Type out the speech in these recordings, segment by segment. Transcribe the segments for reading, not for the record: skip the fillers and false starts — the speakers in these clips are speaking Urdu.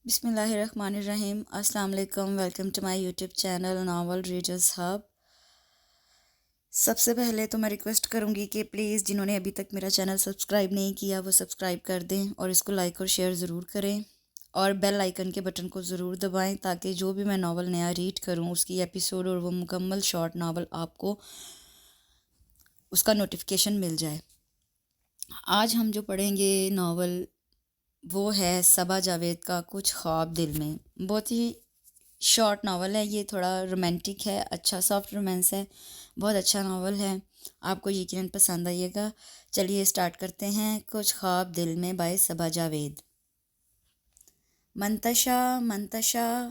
بسم اللہ الرحمن الرحیم۔ السلام علیکم، welcome to my YouTube channel novel readers hub. سب سے پہلے تو میں ریکویسٹ کروں گی کہ پلیز جنہوں نے ابھی تک میرا چینل سبسکرائب نہیں کیا وہ سبسکرائب کر دیں اور اس کو لائک اور شیئر ضرور کریں اور بیل آئیکن کے بٹن کو ضرور دبائیں تاکہ جو بھی میں ناول نیا ریڈ کروں اس کی ایپیسوڈ اور وہ مکمل شارٹ ناول آپ کو اس کا نوٹیفیکیشن مل جائے۔ آج ہم جو پڑھیں گے ناول وہ ہے صبا جاوید کا کچھ خواب دل میں۔ بہت ہی شارٹ ناول ہے یہ، تھوڑا رومانٹک ہے، اچھا سافٹ رومانس ہے، بہت اچھا ناول ہے، آپ کو یقیناً پسند آئیے گا۔ چلیے اسٹارٹ کرتے ہیں۔ کچھ خواب دل میں بائے صبا جاوید۔ منتشا منتشا،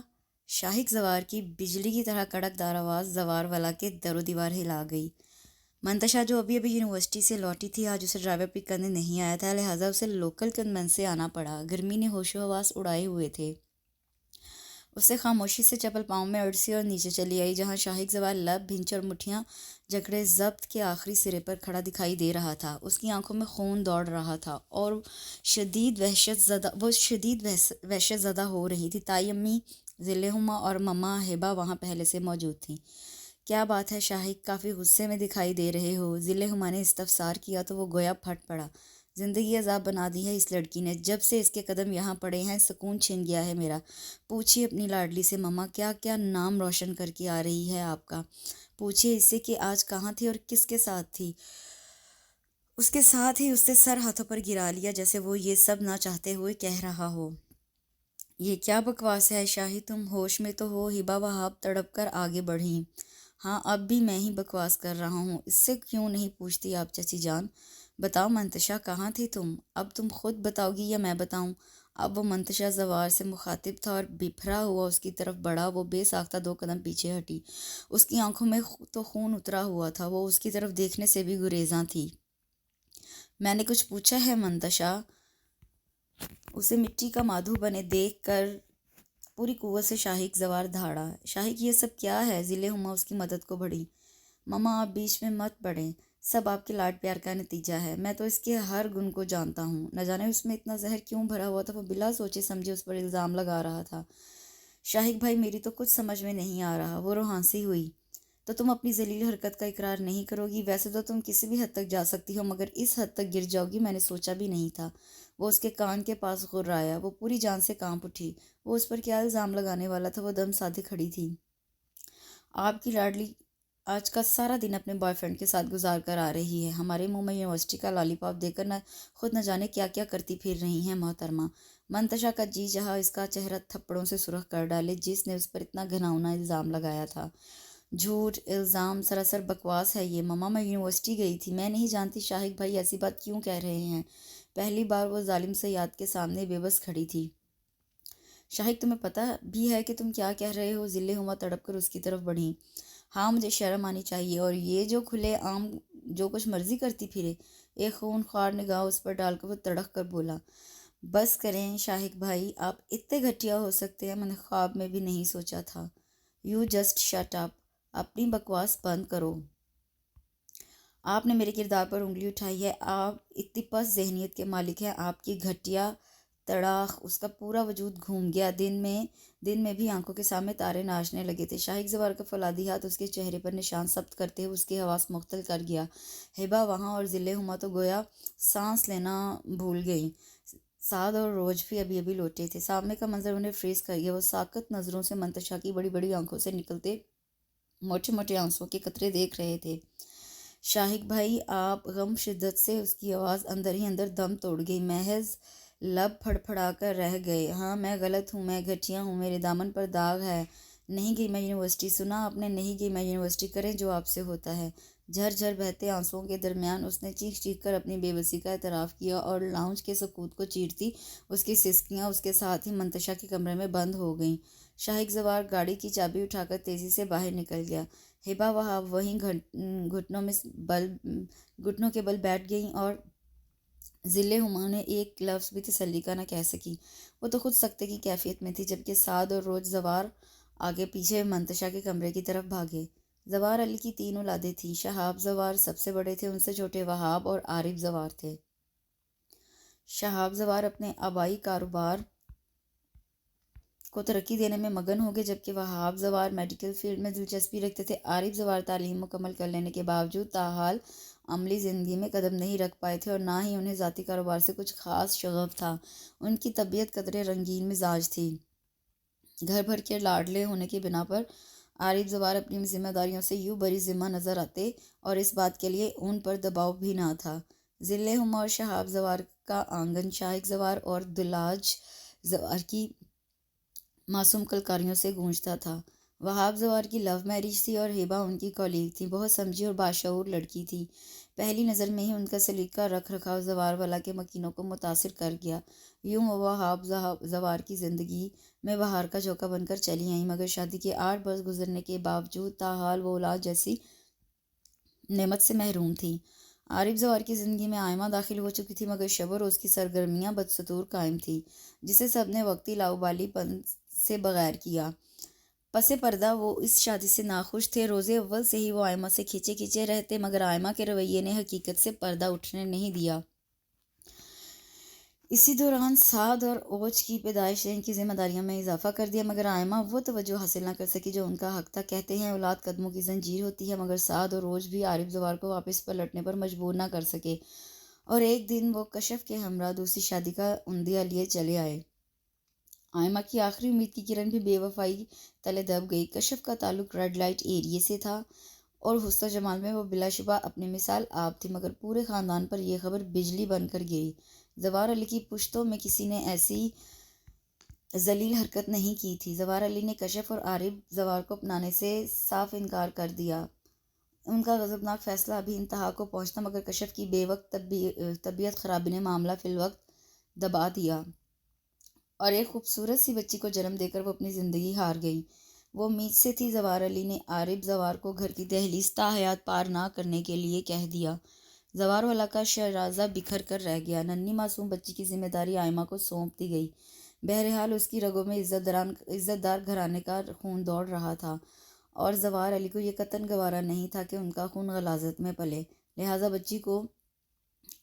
شاہک زوار کی بجلی کی طرح کڑکدار آواز زوار والا کے در و دیوار ہلا گئی۔ منتشا جو ابھی یونیورسٹی سے لوٹی تھی، آج اسے ڈرائیور پک کرنے نہیں آیا تھا، لہٰذا اسے لوکل کنوینس سے آنا پڑا۔ گرمی نے ہوش و حواس اڑائے ہوئے تھے۔ اسے خاموشی سے چپل پاؤں میں اڑسی اور نیچے چلی آئی، جہاں شاہک زوار لب بھنچ اور مٹھیاں جکڑے ضبط کے آخری سرے پر کھڑا دکھائی دے رہا تھا۔ اس کی آنکھوں میں خون دوڑ رہا تھا اور وہ شدید وحشت زدہ ہو رہی تھی۔ تائی امی ذلِ ہما اور مما ہبا وہاں پہلے سے موجود تھیں۔ کیا بات ہے شاہک، کافی غصے میں دکھائی دے رہے ہو؟ ذلِ ہما نے استفسار کیا تو وہ گویا پھٹ پڑا۔ زندگی عذاب بنا دی ہے اس لڑکی نے، جب سے اس کے قدم یہاں پڑے ہیں سکون چھن گیا ہے میرا۔ پوچھیے اپنی لاڈلی سے مما کیا کیا نام روشن کر کے آ رہی ہے آپ کا۔ پوچھیے اس سے کہ آج کہاں تھی اور کس کے ساتھ تھی۔ اس کے ساتھ ہی اس نے سر ہاتھوں پر گرا لیا، جیسے وہ یہ سب نہ چاہتے ہوئے کہہ رہا ہو۔ یہ کیا بکواس ہے شاہی، تم ہوش میں تو ہو؟ ہبا وہاب تڑپ کر آگے بڑھیں۔ ہاں اب بھی میں ہی بکواس کر رہا ہوں، اس سے کیوں نہیں پوچھتی آپ چچی جان؟ بتاؤ منتشا، کہاں تھی تم؟ اب تم خود بتاؤ گی یا میں بتاؤں؟ اب وہ منتشا زوار سے مخاطب تھا اور بپھرا ہوا اس کی طرف بڑھا۔ وہ بے ساختہ 2 قدم پیچھے ہٹی۔ اس کی آنکھوں میں تو خون اترا ہوا تھا، وہ اس کی طرف دیکھنے سے بھی گریزاں تھی۔ میں نے کچھ پوچھا ہے منتشا؟ اسے مٹی کا مادھو بنے دیکھ کر پوری قوت سے شاہک زوار دھاڑا۔ شاہک یہ سب کیا ہے؟ ذلِ ہما اس کی مدد کو بڑھی۔ مما آپ بیچ میں مت پڑیں، سب آپ کے لاڈ پیار کا نتیجہ ہے۔ میں تو اس کے ہر گن کو جانتا ہوں، نہ جانے اس میں اتنا زہر کیوں بھرا ہوا تھا۔ وہ بلا سوچے سمجھے اس پر الزام لگا رہا تھا۔ شاہک بھائی میری تو کچھ سمجھ میں نہیں آ رہا۔ وہ روحانسی ہوئی تو تم اپنی ذلیل حرکت کا اقرار نہیں کرو گی؟ ویسے تو تم کسی بھی حد تک جا سکتی ہو، مگر اس حد تک گر جاؤ گی میں نے سوچا بھی نہیں تھا۔ وہ اس کے کان کے پاس غرایا۔ وہ پوری جان سے کانپ اٹھی۔ وہ اس پر کیا الزام لگانے والا تھا؟ وہ دم سادھے کھڑی تھی۔ آپ کی لاڈلی آج کا سارا دن اپنے بوائے فرینڈ کے ساتھ گزار کر آ رہی ہے۔ ہمارے منہ میں یونیورسٹی کا لالی پاپ دے کر خود نہ جانے کیا کیا کرتی پھر رہی ہیں محترمہ۔ منتشا کا جی جہاں اس کا چہرہ تھپڑوں سے سرخ کر ڈالے جس نے اس پر اتنا گھناؤنا الزام لگایا تھا۔ جھوٹ، الزام، سراسر بکواس ہے یہ۔ مما میں یونیورسٹی گئی تھی، میں نہیں جانتی۔ شاہک بھائی ایسی بات کیوں کہہ رہے ہیں؟ پہلی بار وہ ظالم سیاد کے سامنے بے بس کھڑی تھی۔ شاہک تمہیں پتہ بھی ہے کہ تم کیا کہہ رہے ہو؟ ذلِ ہما تڑپ کر اس کی طرف بڑھی۔ ہاں مجھے شرم آنی چاہیے، اور یہ جو کھلے عام جو کچھ مرضی کرتی پھرے۔ ایک خون خوار نگاہ اس پر ڈال کر وہ تڑک کر بولا، بس کریں شاہک بھائی، آپ اتنے گھٹیا ہو سکتے ہیں میں نے خواب میں بھی نہیں سوچا تھا۔ یو جسٹ شٹ اپ، اپنی بکواس بند کرو۔ آپ نے میرے کردار پر انگلی اٹھائی ہے، آپ اتنی پست ذہنیت کے مالک ہیں۔ آپ کی گھٹیا تڑاخ اس کا پورا وجود گھوم گیا۔ دن میں بھی آنکھوں کے سامنے تارے ناچنے لگے تھے۔ شاہک زوار کا فولادی ہاتھ اس کے چہرے پر نشان ثبت کرتے ہوئے اس کے حواس مختل کر گیا۔ ہبا وہاں اور ذلِ ہما تو گویا سانس لینا بھول گئیں۔ سعد اور روج بھی ابھی لوٹے تھے۔ سامنے کا منظر انہیں فریز کر گیا۔ وہ ساکت نظروں سے منتشا کی بڑی بڑی آنکھوں سے نکلتے موٹے موٹے آنسوؤں کے قطرے دیکھ رہے تھے۔ شاہک بھائی آپ، غم شدت سے اس کی آواز اندر ہی اندر دم توڑ گئی۔ محض لب پھڑ پھڑا کر رہ گئے۔ ہاں میں غلط ہوں، میں گھٹیا ہوں، میرے دامن پر داغ ہے۔ نہیں گئی میں یونیورسٹی، سنا آپ نے؟ نہیں گئی میں یونیورسٹی، کریں جو آپ سے ہوتا ہے۔ جھر جھر بہتے آنسوؤں کے درمیان اس نے چیخ چیخ کر اپنی بے بسی کا اعتراف کیا، اور لاؤنج کے سکوت کو چیرتی اس کی سسکیاں اس کے ساتھ ہی منتشا کے کمرے میں بند ہو گئیں۔ شاہک زوار گاڑی کی چابی اٹھا کر تیزی سے باہر نکل گیا۔ ہبا وہاب وہیں گھٹنوں کے بل بیٹھ گئیں، اور ذلِ ہما نے ایک لفظ بھی تسلی کا نہ کہہ سکی۔ وہ تو خود سکتے کی کیفیت میں تھی، جبکہ سعد اور روج زوار آگے پیچھے منتشا کے کمرے کی طرف بھاگے۔ زوار علی کی 3 اولادیں تھیں۔ شہاب زوار سب سے بڑے تھے، ان سے چھوٹے وہاب اور عارف زوار تھے۔ شہاب زوار اپنے آبائی کاروبار کو ترقی دینے میں مگن ہو گئے، جبکہ وہاب زوار میڈیکل فیلڈ میں دلچسپی رکھتے تھے۔ عارف زوار تعلیم مکمل کر لینے کے باوجود تاحال عملی زندگی میں قدم نہیں رکھ پائے تھے اور نہ ہی انہیں ذاتی کاروبار سے کچھ خاص شغف تھا۔ ان کی طبیعت قدرے رنگین مزاج تھی۔ گھر بھر کے لاڈلے ہونے کی بنا پر عارف زوار اپنی ذمہ داریوں سے یوں بری ذمہ نظر آتے اور اس بات کے لیے ان پر دباؤ بھی نہ تھا۔ ضلع ہما اور شہاب زوار کا آنگن شاہک زوار اور دلاج زوار کی معصوم کلکاریوں سے گونجتا تھا۔ وہاب زوار کی لو میرج تھی اور ہبا ان کی کولیگ تھی۔ بہت سمجھی اور باشعور لڑکی تھی۔ پہلی نظر میں ہی ان کا سلیقہ رکھ رکھاؤ زوار والا کے مکینوں کو متاثر کر گیا۔ یوں وہ وہاب زوار کی زندگی میں بہار کا جھونکا بن کر چلی آئیں، مگر شادی کے 8 برس گزرنے کے باوجود تاحال وہ اولاد جیسی نعمت سے محروم تھی۔ عارف زوار کی زندگی میں آئمہ داخل ہو چکی تھی، مگر شب و روز کی سرگرمیاں بدستور قائم تھیں، جسے سب نے وقتی لاؤبالی پن سے بغیر کیا۔ پس پردہ وہ اس شادی سے ناخوش تھے۔ روز اول سے ہی وہ آئمہ سے کھینچے کھینچے رہتے، مگر آئمہ کے رویے نے حقیقت سے پردہ اٹھنے نہیں دیا۔ اسی دوران سعد اور اوج کی پیدائش نے ان کی ذمہ داریوں میں اضافہ کر دیا، مگر آئمہ وہ توجہ حاصل نہ کر سکی جو ان کا حق تھا۔ کہتے ہیں اولاد قدموں کی زنجیر ہوتی ہے، مگر سعد اور اوج بھی عارف زوار کو واپس پلٹنے پر مجبور نہ کر سکے اور ایک دن وہ کشف کے ہمراہ دوسری شادی کا عندیہ لیے چلے آئے۔ آئمہ کی آخری امید کی کرن بھی بے وفائی تلے دب گئی۔ کشف کا تعلق ریڈ لائٹ ایریے سے تھا اور حسن و جمال میں وہ بلا شبہ اپنی مثال آپ تھی، مگر پورے خاندان پر یہ خبر بجلی بن کر گری۔ زوار علی کی پشتوں میں کسی نے ایسی ذلیل حرکت نہیں کی تھی۔ زوار علی نے کشف اور عارف زوار کو اپنانے سے صاف انکار کر دیا۔ ان کا غضبناک فیصلہ ابھی انتہا کو پہنچا، مگر کشف کی بے وقت طبیعت خرابی نے معاملہ فی الوقت دبا دیا اور ایک خوبصورت سی بچی کو جنم دے کر وہ اپنی زندگی ہار گئی۔ وہ امید سے تھی۔ زوار علی نے عارف زوار کو گھر کی دہلیز تا حیات پار نہ کرنے کے لیے کہہ دیا۔ زوار والا کا شیرازہ بکھر کر رہ گیا۔ ننھی معصوم بچی کی ذمہ داری آئمہ کو سونپ دی گئی۔ بہرحال اس کی رگوں میں عزت دار گھرانے کا خون دوڑ رہا تھا اور زوار علی کو یہ قطعاً گوارا نہیں تھا کہ ان کا خون غلاظت میں پلے، لہٰذا بچی کو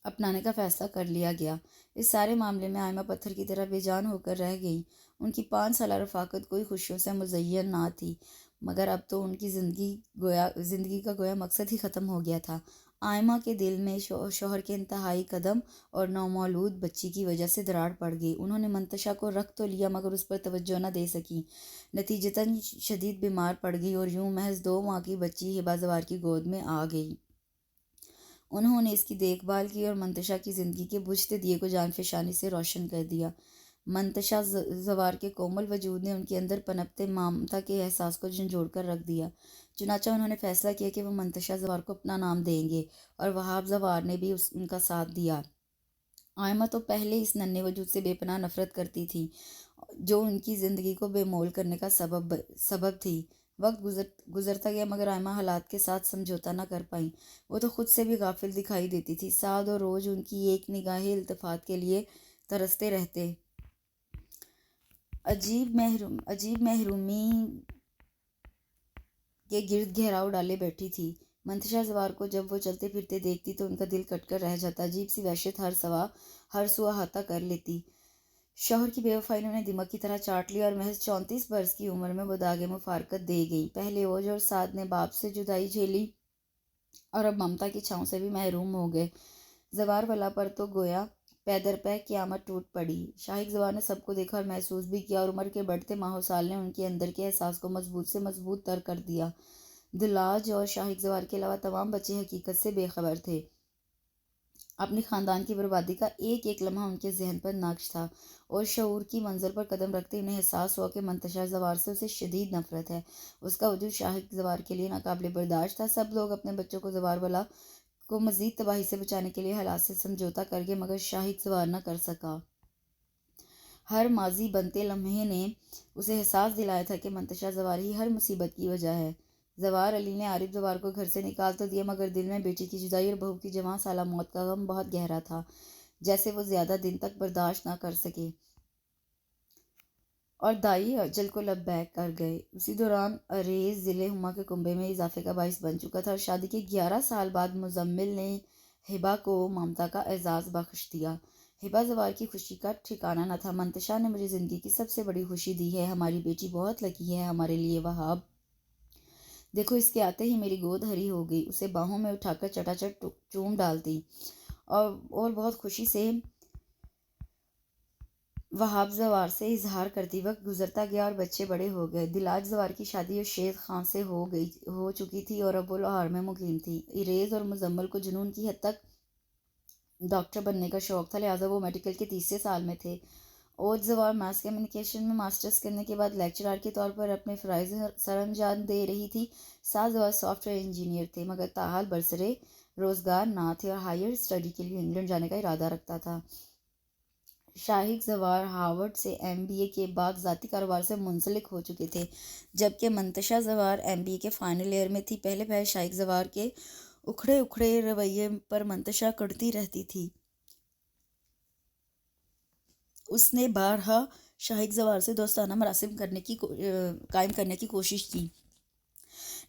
اپنانے کا فیصلہ کر لیا گیا۔ اس سارے معاملے میں آئمہ پتھر کی طرح بے جان ہو کر رہ گئیں۔ ان کی 5 سالہ رفاقت کوئی خوشیوں سے مزین نہ تھی، مگر اب تو ان کی زندگی کا گویا مقصد ہی ختم ہو گیا تھا۔ آئمہ کے دل میں شوہر کے انتہائی قدم اور نومولود بچی کی وجہ سے دراڑ پڑ گئی۔ انہوں نے منتشا کو رکھ تو لیا، مگر اس پر توجہ نہ دے سکیں۔ نتیجتاً شدید بیمار پڑ گئی اور یوں محض 2 ماہ کی بچی ہبا زوار کی گود میں آ گئی۔ انہوں نے اس کی دیکھ بھال کی اور منتشا کی زندگی کے بجھتے دیے کو جان فشانی سے روشن کر دیا۔ منتشا زوار کے کومل وجود نے ان کے اندر پنپتے ممتا کے احساس کو جھنجھوڑ کر رکھ دیا۔ چنانچہ انہوں نے فیصلہ کیا کہ وہ منتشا زوار کو اپنا نام دیں گے اور وہاب زوار نے بھی ان کا ساتھ دیا۔ آئمہ تو پہلے اس ننھے وجود سے بے پناہ نفرت کرتی تھی جو ان کی زندگی کو بے مول کرنے کا سبب تھی۔ وقت گزرتا گیا، مگر آئمہ حالات کے ساتھ سمجھوتہ نہ کر پائیں۔ وہ تو خود سے بھی غافل دکھائی دیتی تھی۔ سعد اور روز ان کی ایک نگاہ التفات کے لیے ترستے رہتے۔ عجیب محرومی کے گرد گھیراؤ ڈالے بیٹھی تھی۔ منتشا زوار کو جب وہ چلتے پھرتے دیکھتی تو ان کا دل کٹ کر رہ جاتا۔ عجیب سی وحشت ہر سو احاطہ کر لیتی۔ شوہر کی بے وفائی نے انہیں دماغ کی طرح چاٹ لیا اور محض 34 برس کی عمر میں وہ داغ مفارقت دے گئیں۔ پہلے اوج اور سعد نے باپ سے جدائی جھیلی اور اب ممتا کی چھاؤں سے بھی محروم ہو گئے۔ زوار والا پر تو گویا پے در پے قیامت ٹوٹ پڑی۔ شاہک زوار نے سب کو دیکھا اور محسوس بھی کیا اور عمر کے بڑھتے ماہ و سال نے ان کے اندر کے احساس کو مضبوط سے مضبوط تر کر دیا۔ دلاج اور شاہک زوار کے علاوہ تمام بچے حقیقت سے بے خبر تھے۔ اپنے خاندان کی بربادی کا ایک ایک لمحہ ان کے ذہن پر نقش تھا اور شعور کی منزل پر قدم رکھتے انہیں احساس ہوا کہ منتشا زوار سے اسے شدید نفرت ہے۔ اس کا وجود شاہک زوار کے لیے ناقابل برداشت تھا۔ سب لوگ اپنے بچوں کو زوار والا کو مزید تباہی سے بچانے کے لیے حالات سے سمجھوتہ کر گئے، مگر شاہک زوار نہ کر سکا۔ ہر ماضی بنتے لمحے نے اسے احساس دلایا تھا کہ منتشا زوار ہی ہر مصیبت کی وجہ ہے۔ زوار علی نے عارف زوار کو گھر سے نکال تو دیا، مگر دل میں بیٹی کی جدائی اور بہو کی جوان سالہ موت کا غم بہت گہرا تھا، جیسے وہ زیادہ دن تک برداشت نہ کر سکے اور دائی اجل کو لبیک کر گئے۔ اسی دوران اریز ضلع ہما کے کنبے میں اضافے کا باعث بن چکا تھا اور شادی کے 11 سال بعد مزمل نے ہبا کو ممتا کا اعزاز بخش دیا۔ ہبا زوار کی خوشی کا ٹھکانہ نہ تھا۔ منتشا نے مجھے زندگی کی سب سے بڑی خوشی دی ہے، ہماری بیٹی بہت لکی ہے ہمارے لیے وہاب۔ دیکھو، اس کے آتے ہی میری گود ہری ہو گئی، اسے باہوں میں اٹھا کر چٹاچٹ چوم ڈالتی اور بہت خوشی سے وہاب زوار سے اظہار کرتی۔ وقت گزرتا گیا اور بچے بڑے ہو گئے۔ دلاج زوار کی شادی شید خان سے ہو چکی تھی اور اب وہ لاہور میں مقیم تھی۔ اریز اور مزمل کو جنون کی حد تک ڈاکٹر بننے کا شوق تھا، لہٰذا وہ میڈیکل کے تیسرے سال میں تھے۔ اوج زوار ماس کمیونیکیشن میں ماسٹرز کرنے کے بعد لیکچرار کے طور پر اپنے فرائض سر انجام دے رہی تھی۔ ساز زوار سافٹ ویئر انجینئر تھے، مگر تاحال برسرے روزگار نہ تھے اور ہائر اسٹڈی کے لیے انگلینڈ جانے کا ارادہ رکھتا تھا۔ شاہق زوار ہارورڈ سے MBA کے بعد ذاتی کاروبار سے منسلک ہو چکے تھے، جبکہ منتشا زوار MBA کے فائنل ایئر میں تھی۔ پہلے پہل شاہق زوار کے اکھڑے اکھڑے رویے پر منتشا کڑتی رہتی تھی۔ اس نے بارہا شاہق زوار سے دوستانہ مراسم قائم کرنے کی کوشش کی،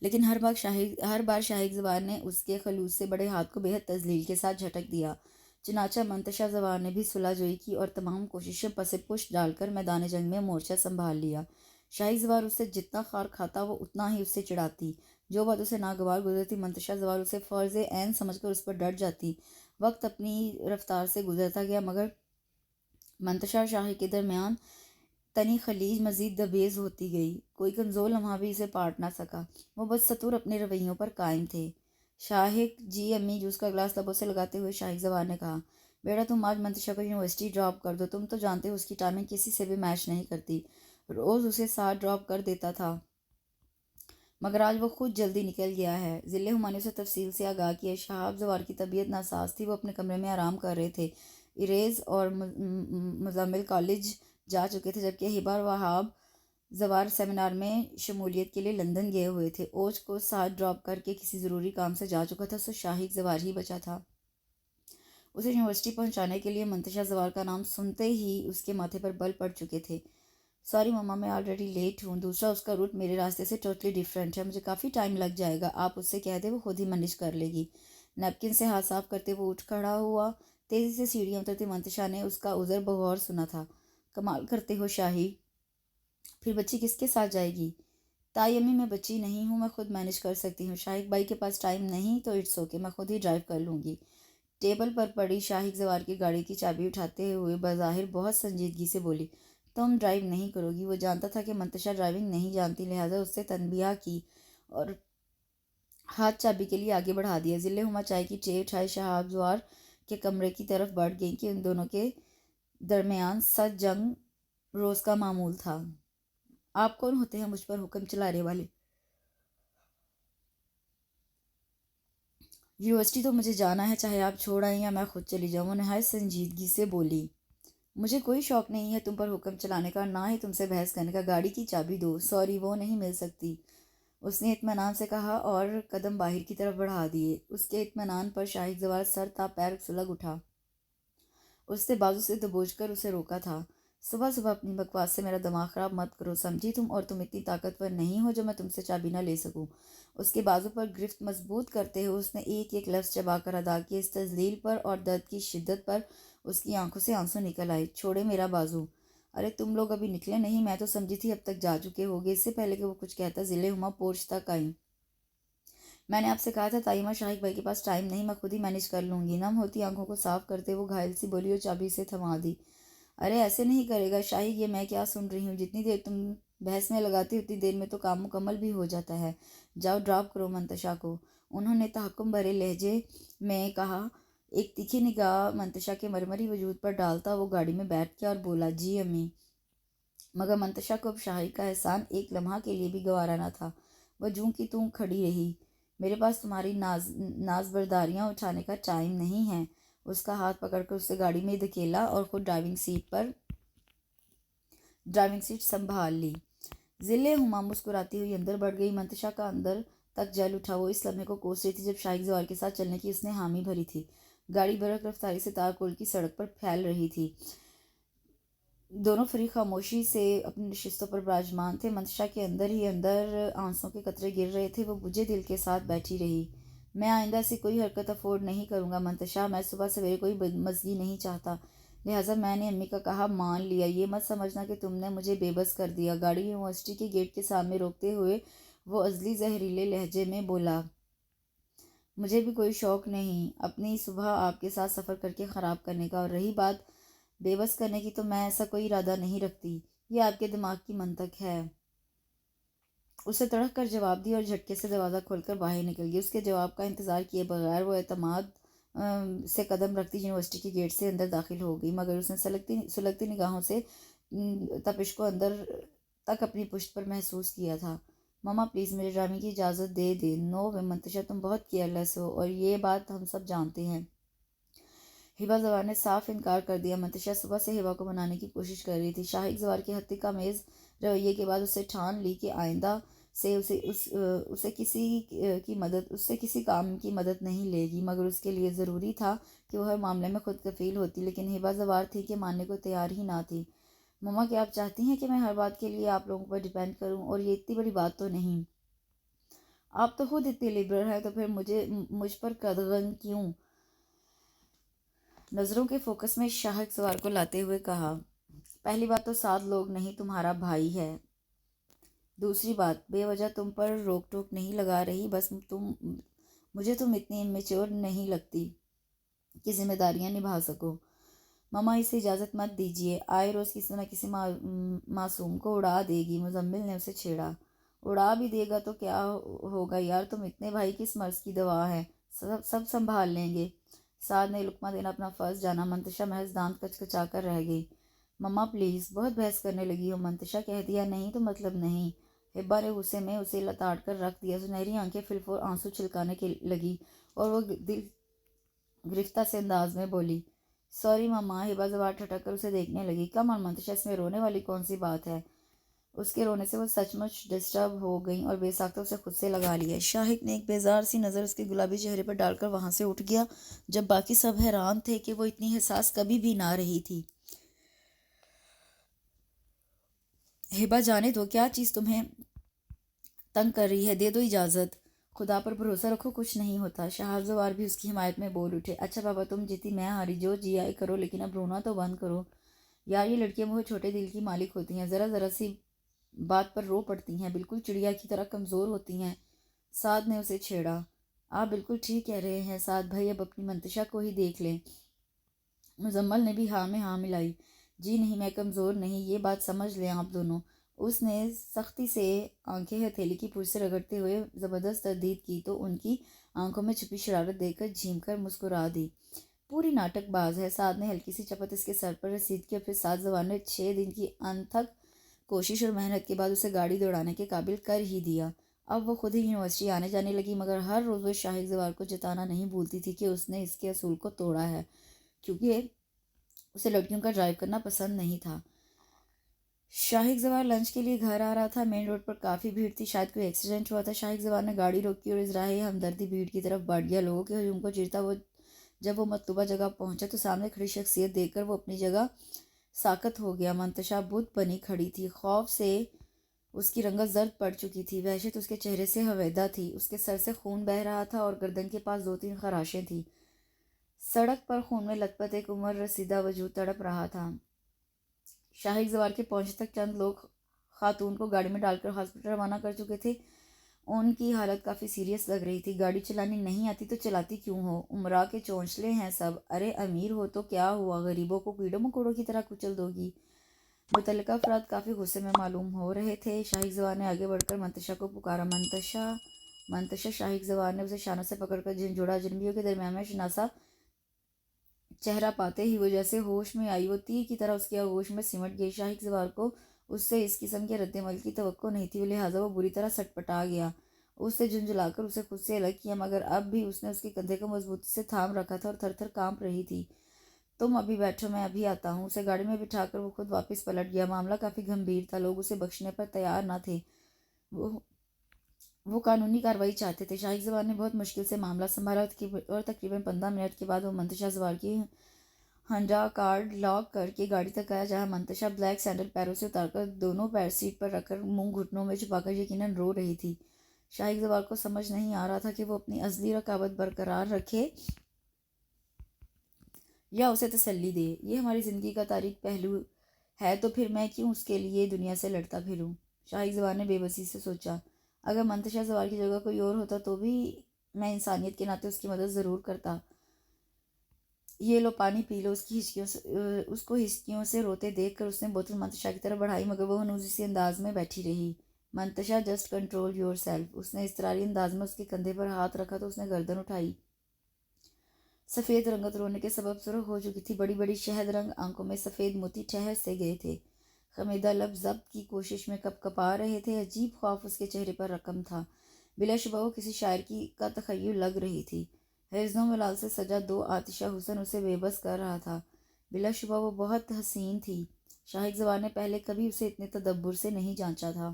لیکن ہر بار شاہق زوار نے اس کے خلوص سے بڑے ہاتھ کو بے حد تذلیل کے ساتھ جھٹک دیا۔ چنانچہ منتشا زوار نے بھی صلح جوئی کی اور تمام کوششیں پس پش ڈال کر میدان جنگ میں مورچہ سنبھال لیا۔ شاہق زوار اس سے جتنا خار کھاتا وہ اتنا ہی اس سے چڑھاتی۔ جو بات اسے ناگوار گزرتی منتشا زوار اسے فرض عین سمجھ کر اس پر ڈٹ جاتی۔ وقت اپنی رفتار سے گزرتا گیا، مگر منتشا اور شاہق کے درمیان تنی خلیج مزید دبیز ہوتی گئی۔ کوئی کمزور لمحہ بھی اسے پاٹ نہ سکا۔ وہ بدستور اپنے رویوں پر قائم تھے۔ شاہق جی امی جوس کا گلاس لبوں سے لگاتے ہوئے شاہق زوار نے کہا، بیٹا تم آج منتشا کو یونیورسٹی ڈراپ کر دو، تم تو جانتے ہو اس کی ٹائمنگ کسی سے بھی میچ نہیں کرتی۔ روز اسے 7 ڈراپ کر دیتا تھا، مگر آج وہ خود جلدی نکل گیا ہے۔ ضلع ہما نے اسے تفصیل سے آگاہ کیا۔ شہاب زوار کی طبیعت ناساز تھی، وہ اپنے کمرے میں آرام کر رہے تھے۔ اریز اور مزمل کالج جا چکے تھے، جبکہ ہبا اور وہاب زوار سیمینار میں شمولیت کے لیے لندن گئے ہوئے تھے۔ اوج کو 7 ڈراپ کر کے کسی ضروری کام سے جا چکا تھا، سو شاہق زوار ہی بچا تھا۔ اسے یونیورسٹی پہنچانے کے لیے منتشا زوار کا نام سنتے ہی اس کے ماتھے پر بل پڑ چکے تھے۔ سوری مما، میں آلریڈی لیٹ ہوں، دوسرا اس کا روٹ میرے راستے سے ٹوٹلی ڈیفرنٹ ہے، مجھے کافی ٹائم لگ جائے گا، آپ اس سے کہہ دیں وہ خود ہی مینیج کر لے گی۔ نیپکن سے ہاتھ صاف کرتے وہ اٹھ کھڑا ہوا۔ تیزی سے سیڑھیاں اترتی منتشا نے اس کا عذر بغور سنا تھا۔ کمال کرتے ہو شاہی، پھر بچی کس کے ساتھ جائے گی؟ تائی امی، میں بچی نہیں ہوں، میں خود مینیج کر سکتی ہوں۔ شاہق بھائی کے پاس ٹائم نہیں تو اٹس اوکے، میں خود ہی ڈرائیو کر لوں گی۔ ٹیبل پر پڑی شاہق زوار کی گاڑی کی چابی اٹھاتے ہوئے بظاہر بہت سنجیدگی سے بولی، تم ڈرائیو نہیں کرو گی۔ وہ جانتا تھا کہ منتشا ڈرائیونگ نہیں جانتی، لہٰذا اس سے تنبیہ کی اور ہاتھ چابی کے لیے آگے بڑھا دیا۔ ضلع ہما چائے کی ٹرے اٹھائے شہاب زوار کے کمرے کی طرف بڑھ گئی کہ ان دونوں کے درمیان سخت جنگ روز کا معمول تھا۔ آپ کون ہوتے ہیں مجھ پر حکم چلانے والے؟ یونیورسٹی تو مجھے جانا ہے، چاہے آپ چھوڑ آئیں یا میں خود چلی جاؤں، وہ نہایت سنجیدگی سے بولی۔ مجھے کوئی شوق نہیں ہے تم پر حکم چلانے کا، نہ ہی تم سے بحث کرنے کا، گاڑی کی چابی دو۔ سوری، وہ نہیں مل سکتی، اس نے اطمینان سے کہا اور قدم باہر کی طرف بڑھا دیے۔ اس کے اطمینان پر شاہق زوار سر تا پیر سلگ اٹھا۔ اس نے بازو سے دبوچ کر اسے روکا تھا۔ صبح صبح اپنی بکواس سے میرا دماغ خراب مت کرو، سمجھی تم، اور تم اتنی طاقتور نہیں ہو جو میں تم سے چابی نہ لے سکوں۔ اس کے بازو پر گرفت مضبوط کرتے ہوئے اس نے ایک ایک لفظ چبا کر ادا کیا۔ اس تذلیل پر اور درد کی شدت پر اس کی آنکھوں سے آنسو نکل آئے۔ چھوڑے میرا بازو۔ ارے تم لوگ ابھی نکلے نہیں، میں تو سمجھی تھی اب تک جا چکے ہوگے۔ اس سے پہلے کہ وہ کچھ کہتا ضلع ہما پورچ تک آئی۔ میں نے آپ سے کہا تھا تائیمہ، شاہق بھائی کے پاس ٹائم نہیں، میں خود ہی مینیج کر لوں گی۔ نم ہوتی آنکھوں کو صاف کرتے وہ گھائل سی بولی اور چابی سے تھما دی۔ ارے ایسے نہیں کرے گا شاہق، یہ میں کیا سن رہی ہوں، جتنی دیر تم بحث میں لگاتی اتنی دیر میں تو کام مکمل بھی ہو جاتا ہے۔ جاؤ ڈراپ کرو منتشا کو، انہوں نے تحکم بھرے لہجے میں کہا۔ ایک تیکھی نگاہ منتشا کے مرمری وجود پر ڈالتا وہ گاڑی میں بیٹھ گیا اور بولا، جی امی۔ مگر منتشا کو اب شاہق کا احسان ایک لمحہ کے لیے بھی گوارا نہ تھا۔ وہ جوں کی توں کھڑی رہی۔ میرے پاس تمہاری ناز برداریاں اٹھانے کا ٹائم نہیں ہے۔ اس کا ہاتھ پکڑ کر اسے گاڑی میں دھکیلا اور خود ڈرائیونگ سیٹ سنبھال لی۔ ضلع ہما مسکراتی ہوئی اندر بڑھ گئی۔ منتشا کا اندر تک جل اٹھا، وہ اس لمحے کو کوس رہی تھی جب شاہق زوار کے ساتھ چلنے کی اس نے حامی بھری تھی۔ گاڑی برق رفتاری سے تارکول کی سڑک پر پھیل رہی تھی۔ دونوں فریق خاموشی سے اپنی نشستوں پر براجمان تھے۔ منتشا کے اندر ہی اندر آنسوں کے قطرے گر رہے تھے۔ وہ بجھے دل کے ساتھ بیٹھی رہی۔ میں آئندہ سے کوئی حرکت افورڈ نہیں کروں گا منتشا، میں صبح سویرے کوئی بدمزگی نہیں چاہتا۔ لہٰذا میں نے امی کا کہا مان لیا۔ یہ مت سمجھنا کہ تم نے مجھے بے بس کر دیا۔ گاڑی یونیورسٹی کے گیٹ کے سامنے روکتے ہوئے وہ عزلی زہریلے لہجے میں بولا، مجھے بھی کوئی شوق نہیں اپنی صبح آپ کے ساتھ سفر کر کے خراب کرنے کا، اور رہی بات بے بس کرنے کی تو میں ایسا کوئی ارادہ نہیں رکھتی، یہ آپ کے دماغ کی منطق ہے۔ اسے تڑک کر جواب دیا اور جھٹکے سے دروازہ کھول کر باہر نکل گئی۔ اس کے جواب کا انتظار کیے بغیر وہ اعتماد سے قدم رکھتی یونیورسٹی کے گیٹ سے اندر داخل ہو گئی، مگر اس نے سلگتی نگاہوں سے تپش کو اندر تک اپنی پشت پر محسوس کیا تھا۔ ماما پلیز مجھے ڈرامے کی اجازت دے دے۔ نو وے منتشا، تم بہت کیئرلیس ہو اور یہ بات ہم سب جانتے ہیں۔ ہبا زوار نے صاف انکار کر دیا۔ منتشا صبح سے ہبا کو منانے کی کوشش کر رہی تھی۔ شاہک زوار کے حد کا میز رویے کے بعد اسے ٹھان لی کہ آئندہ سے اسے کسی کام کی مدد نہیں لے گی، مگر اس کے لیے ضروری تھا کہ وہ ہر معاملے میں خود کفیل ہوتی، لیکن ہبا زوار تھی کہ ماننے کو تیار ہی نہ تھی۔ مما کیا آپ چاہتی ہیں کہ میں ہر بات کے لیے آپ لوگوں پر ڈیپینڈ کروں؟ اور یہ اتنی بڑی بات تو نہیں۔ آپ تو خود اتنی لبرل ہیں، تو پھر مجھ پر قدغن کیوں؟ نظروں کے فوکس میں شاہک زوار کو لاتے ہوئے کہا، پہلی بات تو 7 لوگ نہیں، تمہارا بھائی ہے۔ دوسری بات، بے وجہ تم پر روک ٹوک نہیں لگا رہی، بس مجھے تم اتنی میچور نہیں لگتی کہ ذمہ داریاں نبھا سکو۔ مما اسے اجازت مت دیجیے، آئے روز کسی نہ کسی معصوم کو اڑا دے گی۔ مزمل نے اسے چھیڑا، اڑا بھی دے گا تو کیا ہوگا یار، تم اتنے بھائی کس مرض کی دوا ہے، سب سنبھال لیں گے۔ سعد نے لقمہ دینا اپنا فرض جانا۔ منتشا محض دانت کچکچا کر رہ گئی۔ مما پلیز، بہت بحث کرنے لگی ہو۔ منتشا کہہ دیا نہیں تو مطلب نہیں۔ ہبا نے غصے میں اسے لتاڑ کر رکھ دیا۔ سنہری آنکھیں فلفور آنسو چھلکانے کے لگی اور وہ دل گرفتہ سے انداز میں بولی، سوری مما۔ ہبا زوار ٹھٹک کر اسے دیکھنے لگی۔ کم اور منتشا، اس میں رونے والی کون سی بات ہے؟ اس کے رونے سے وہ سچ مچ ڈسٹرب ہو گئیں اور بے ساختہ اسے خود سے لگا لیا۔ شاہک نے ایک بیزار سی نظر اس کے گلابی چہرے پر ڈال کر وہاں سے اٹھ گیا، جب باقی سب حیران تھے کہ وہ اتنی حساس کبھی بھی نہ رہی تھی۔ ہبا جانے دو، کیا چیز تمہیں تنگ کر رہی ہے، دے دو اجازت۔ خدا پر بھروسہ رکھو، کچھ نہیں ہوتا۔ شاہک زوار بھی اس کی حمایت میں بول اٹھے، اچھا بابا تم جیتی میں ہاری، جو جی آئے کرو، لیکن اب رونا تو بند کرو یار، یہ لڑکیاں بہت چھوٹے دل کی مالک ہوتی ہیں، ذرا ذرا سی بات پر رو پڑتی ہیں، بالکل چڑیا کی طرح کمزور ہوتی ہیں۔ سعد نے اسے چھیڑا، آپ بالکل ٹھیک کہہ رہے ہیں سعد بھائی، اب اپنی منتشا کو ہی دیکھ لیں۔ مزمل نے بھی ہاں میں ہاں ملائی، جی نہیں میں کمزور نہیں، یہ بات سمجھ لیں آپ دونوں۔ اس نے سختی سے آنکھیں ہتھیلی کی پشت سے رگڑتے ہوئے زبردست تردید کی تو ان کی آنکھوں میں چھپی شرارت دیکھ کر جھیم کر مسکرا دی۔ پوری ناٹک باز ہے۔ سعد نے ہلکی سی چپت اس کے سر پر رسید کی اور پھر سعد زوار نے 6 دن کی انتھک کوشش اور محنت کے بعد اسے گاڑی دوڑانے کے قابل کر ہی دیا۔ اب وہ خود ہی یونیورسٹی آنے جانے لگی، مگر ہر روز وہ شاہک زوار کو جتانا نہیں بھولتی تھی کہ اس نے اس کے اصول کو توڑا ہے، کیونکہ اسے لڑکیوں کا ڈرائیو کرنا پسند نہیں تھا۔ شاہک زوار لنچ کے لیے گھر آ رہا تھا۔ مین روڈ پر کافی بھیڑ تھی، شاید کوئی ایکسیڈنٹ ہوا تھا۔ شاہک زوار نے گاڑی روکی اور اظہارِ ہمدردی بھیڑ کی طرف بڑھ گیا۔ لوگوں کے ہجوم کو چیرتا جب وہ مطلوبہ جگہ پہنچا تو سامنے کھڑی شخصیت دیکھ کر وہ اپنی جگہ ساکت ہو گیا۔ منتشا بت بنی کھڑی تھی، خوف سے اس کی رنگت زرد پڑ چکی تھی، وحشت اس کے چہرے سے ہویدا تھی، اس کے سر سے خون بہہ رہا تھا اور گردن کے پاس 2-3 خراشیں تھیں۔ سڑک پر خون میں لت پت ایک عمر رسیدہ وجود تڑپ رہا تھا۔ شاہک زوار کے پہنچنے تک چند لوگ خاتون کو گاڑی میں ڈال کر ہاسپٹل روانہ کر چکے تھے۔ ان کی حالت کافی سیریس لگ رہی تھی۔ گاڑی چلانی نہیں آتی تو چلاتی کیوں ہو؟ امراء کے چونچلے ہیں سب، ارے امیر ہو تو کیا ہوا، غریبوں کو کیڑوں مکوڑوں کی طرح کچل دو گی؟ متعلقہ افراد کافی غصے میں معلوم ہو رہے تھے۔ شاہک زوار نے آگے بڑھ کر منتشا کو پکارا، منتشا منتشا۔ شاہک زوار نے اسے شانوں سے پکڑ کر جھنجھوڑا۔ اجنبیوں کے درمیان میں شناسا چہرہ پاتے ہی وہ جیسے ہوش میں آئی، وہ تیر کی طرح اس کے آغوش میں سمٹ گئی۔ شاہک زوار کو اس سے اس قسم کے رد عمل کی توقع نہیں تھی، لہٰذا وہ بری طرح سٹ پٹا گیا۔ اس سے جھنجھلا کر اسے خود سے الگ کیا، مگر اب بھی اس نے اس کے کندھے کو مضبوطی سے تھام رکھا تھا اور تھر تھر کانپ رہی تھی۔ تم ابھی بیٹھو، میں ابھی آتا ہوں۔ اسے گاڑی میں بٹھا کر وہ خود واپس پلٹ گیا۔ معاملہ کافی گمبھیر تھا، لوگ اسے بخشنے پر تیار نہ تھے، وہ قانونی کارروائی چاہتے تھے۔ شاہک زوار نے بہت مشکل سے معاملہ سنبھالا اور تقریباً 15 منٹ کے بعد وہ منتشا زوار کی ہنڈا کارڈ لاک کر کے گاڑی تک آیا، جہاں منتشا بلیک سینڈل پیروں سے اتار کر دونوں پیر سیٹ پر رکھ کر منہ گھٹنوں میں چھپا کر یقیناً رو رہی تھی۔ شاہک زوار کو سمجھ نہیں آ رہا تھا کہ وہ اپنی عزلی رقابت برقرار رکھے یا اسے تسلی دے۔ یہ ہماری زندگی کا تاریک پہلو ہے تو پھر میں کیوں اس کے لیے دنیا سے لڑتا پھروں؟ شاہک زوار نے بے بسی سے سوچا، اگر منتشا زوار کی جگہ کوئی اور ہوتا تو بھی میں انسانیت کے ناطے اس کی مدد ضرور کرتا۔ یہ لو پانی پی لو۔ اس کو ہچکیوں سے روتے دیکھ کر اس نے بوتل منتشا کی طرف بڑھائی، مگر وہ ہنوز اسی انداز میں بیٹھی رہی۔ منتشا جسٹ کنٹرول یور سیلف۔ اس نے اضطراری انداز میں اس کے کندھے پر ہاتھ رکھا تو اس نے گردن اٹھائی۔ سفید رنگت رونے کے سبب سرخ ہو چکی تھی، بڑی بڑی شہد رنگ آنکھوں میں سفید موتی ٹھہر سے گئے تھے، خمیدہ لب ضبط کی کوشش میں کپ کپا رہے تھے، عجیب خوف اس کے چہرے پر رقم تھا، بلا شبہ وہ کسی شاعر کا تخیل لگ رہی تھی۔ حزن و ملال سے سجا دو آتشہ حسن اسے بے بس کر رہا تھا، بلا شبہ وہ بہت حسین تھی۔ شاہک زوار نے پہلے کبھی اسے اتنے تدبر سے نہیں جانچا تھا۔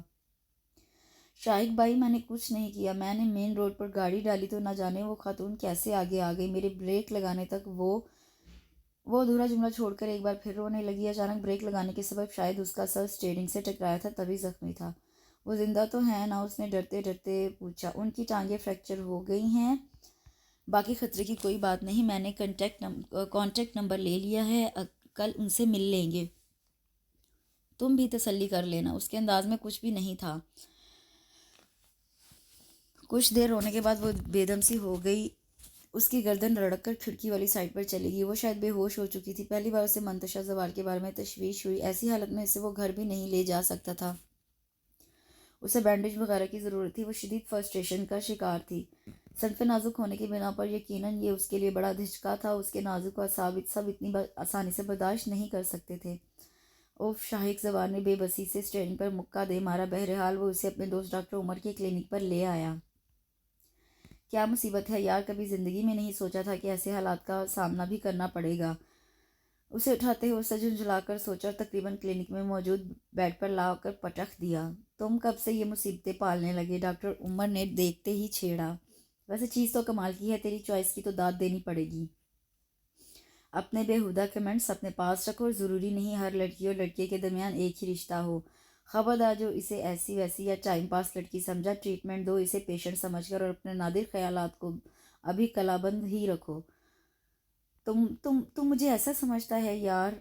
شاہک بھائی، میں نے کچھ نہیں کیا، میں نے مین روڈ پر گاڑی ڈالی تو نہ جانے وہ خاتون کیسے آگے آ گئی، میرے بریک لگانے تک۔ وہ ادھورا جملہ چھوڑ کر ایک بار پھر رونے لگی۔ اچانک بریک لگانے کے سبب شاید اس کا سر اسٹیئرنگ سے ٹکرایا تھا، تبھی زخمی تھا۔ وہ زندہ تو ہیں نا؟ اس نے ڈرتے ڈرتے پوچھا۔ ان کی ٹانگیں فریکچر ہو گئی ہیں، باقی خطرے کی کوئی بات نہیں، میں نے کانٹیکٹ نمبر لے لیا ہے، کل ان سے مل لیں گے، تم بھی تسلی کر لینا۔ اس کے انداز میں کچھ بھی نہیں تھا۔ کچھ دیر رونے کے بعد وہ بے دم سی ہو گئی، اس کی گردن رڑک کر کھڑکی والی سائڈ پر چلی گئی۔ وہ شاید بے ہوش ہو چکی تھی۔ پہلی بار اسے منتشا زوال کے بارے میں تشویش ہوئی، ایسی حالت میں اسے وہ گھر بھی نہیں لے جا سکتا تھا، اسے بینڈیج وغیرہ کی ضرورت تھی۔ وہ شدید فرسٹریشن کا شکار تھی، صنف نازک ہونے کی بنا پر۔ یقیناً یہ اس کے لیے بڑا دھچکا تھا، اس کے نازک اعصاب سب اتنی آسانی سے برداشت نہیں کر سکتے تھے۔ اوف! شاہک زوار نے بے بسی سے اسٹیئرنگ پر مکہ دے مارا۔ بہرحال وہ اسے اپنے دوست ڈاکٹر عمر کے کلینک پر لے آیا۔ کیا مصیبت ہے یار، کبھی زندگی میں نہیں سوچا تھا کہ ایسے حالات کا سامنا بھی کرنا پڑے گا۔ اسے اٹھاتے ہوئے اسے جھنجھلا کر سوچا اور تقریباً کلینک میں موجود بیڈ پر لا کر پٹخ دیا۔ تم کب سے یہ مصیبتیں پالنے لگے؟ ڈاکٹر عمر نے دیکھتے ہی چھیڑا۔ ویسے چیز تو کمال کی ہے، تیری چوائس کی تو داد دینی پڑے گی۔ اپنے بےہودہ کمنٹس اپنے پاس رکھو، اور ضروری نہیں ہر لڑکی اور لڑکے کے درمیان ایک ہی رشتہ ہو۔ خبردار جو اسے ایسی ویسی یا ٹائم پاس لڑکی سمجھا، ٹریٹمنٹ دو اسے پیشنٹ سمجھ کر، اور اپنے نادر خیالات کو ابھی کلابند ہی رکھو۔ تم مجھے ایسا سمجھتا ہے یار؟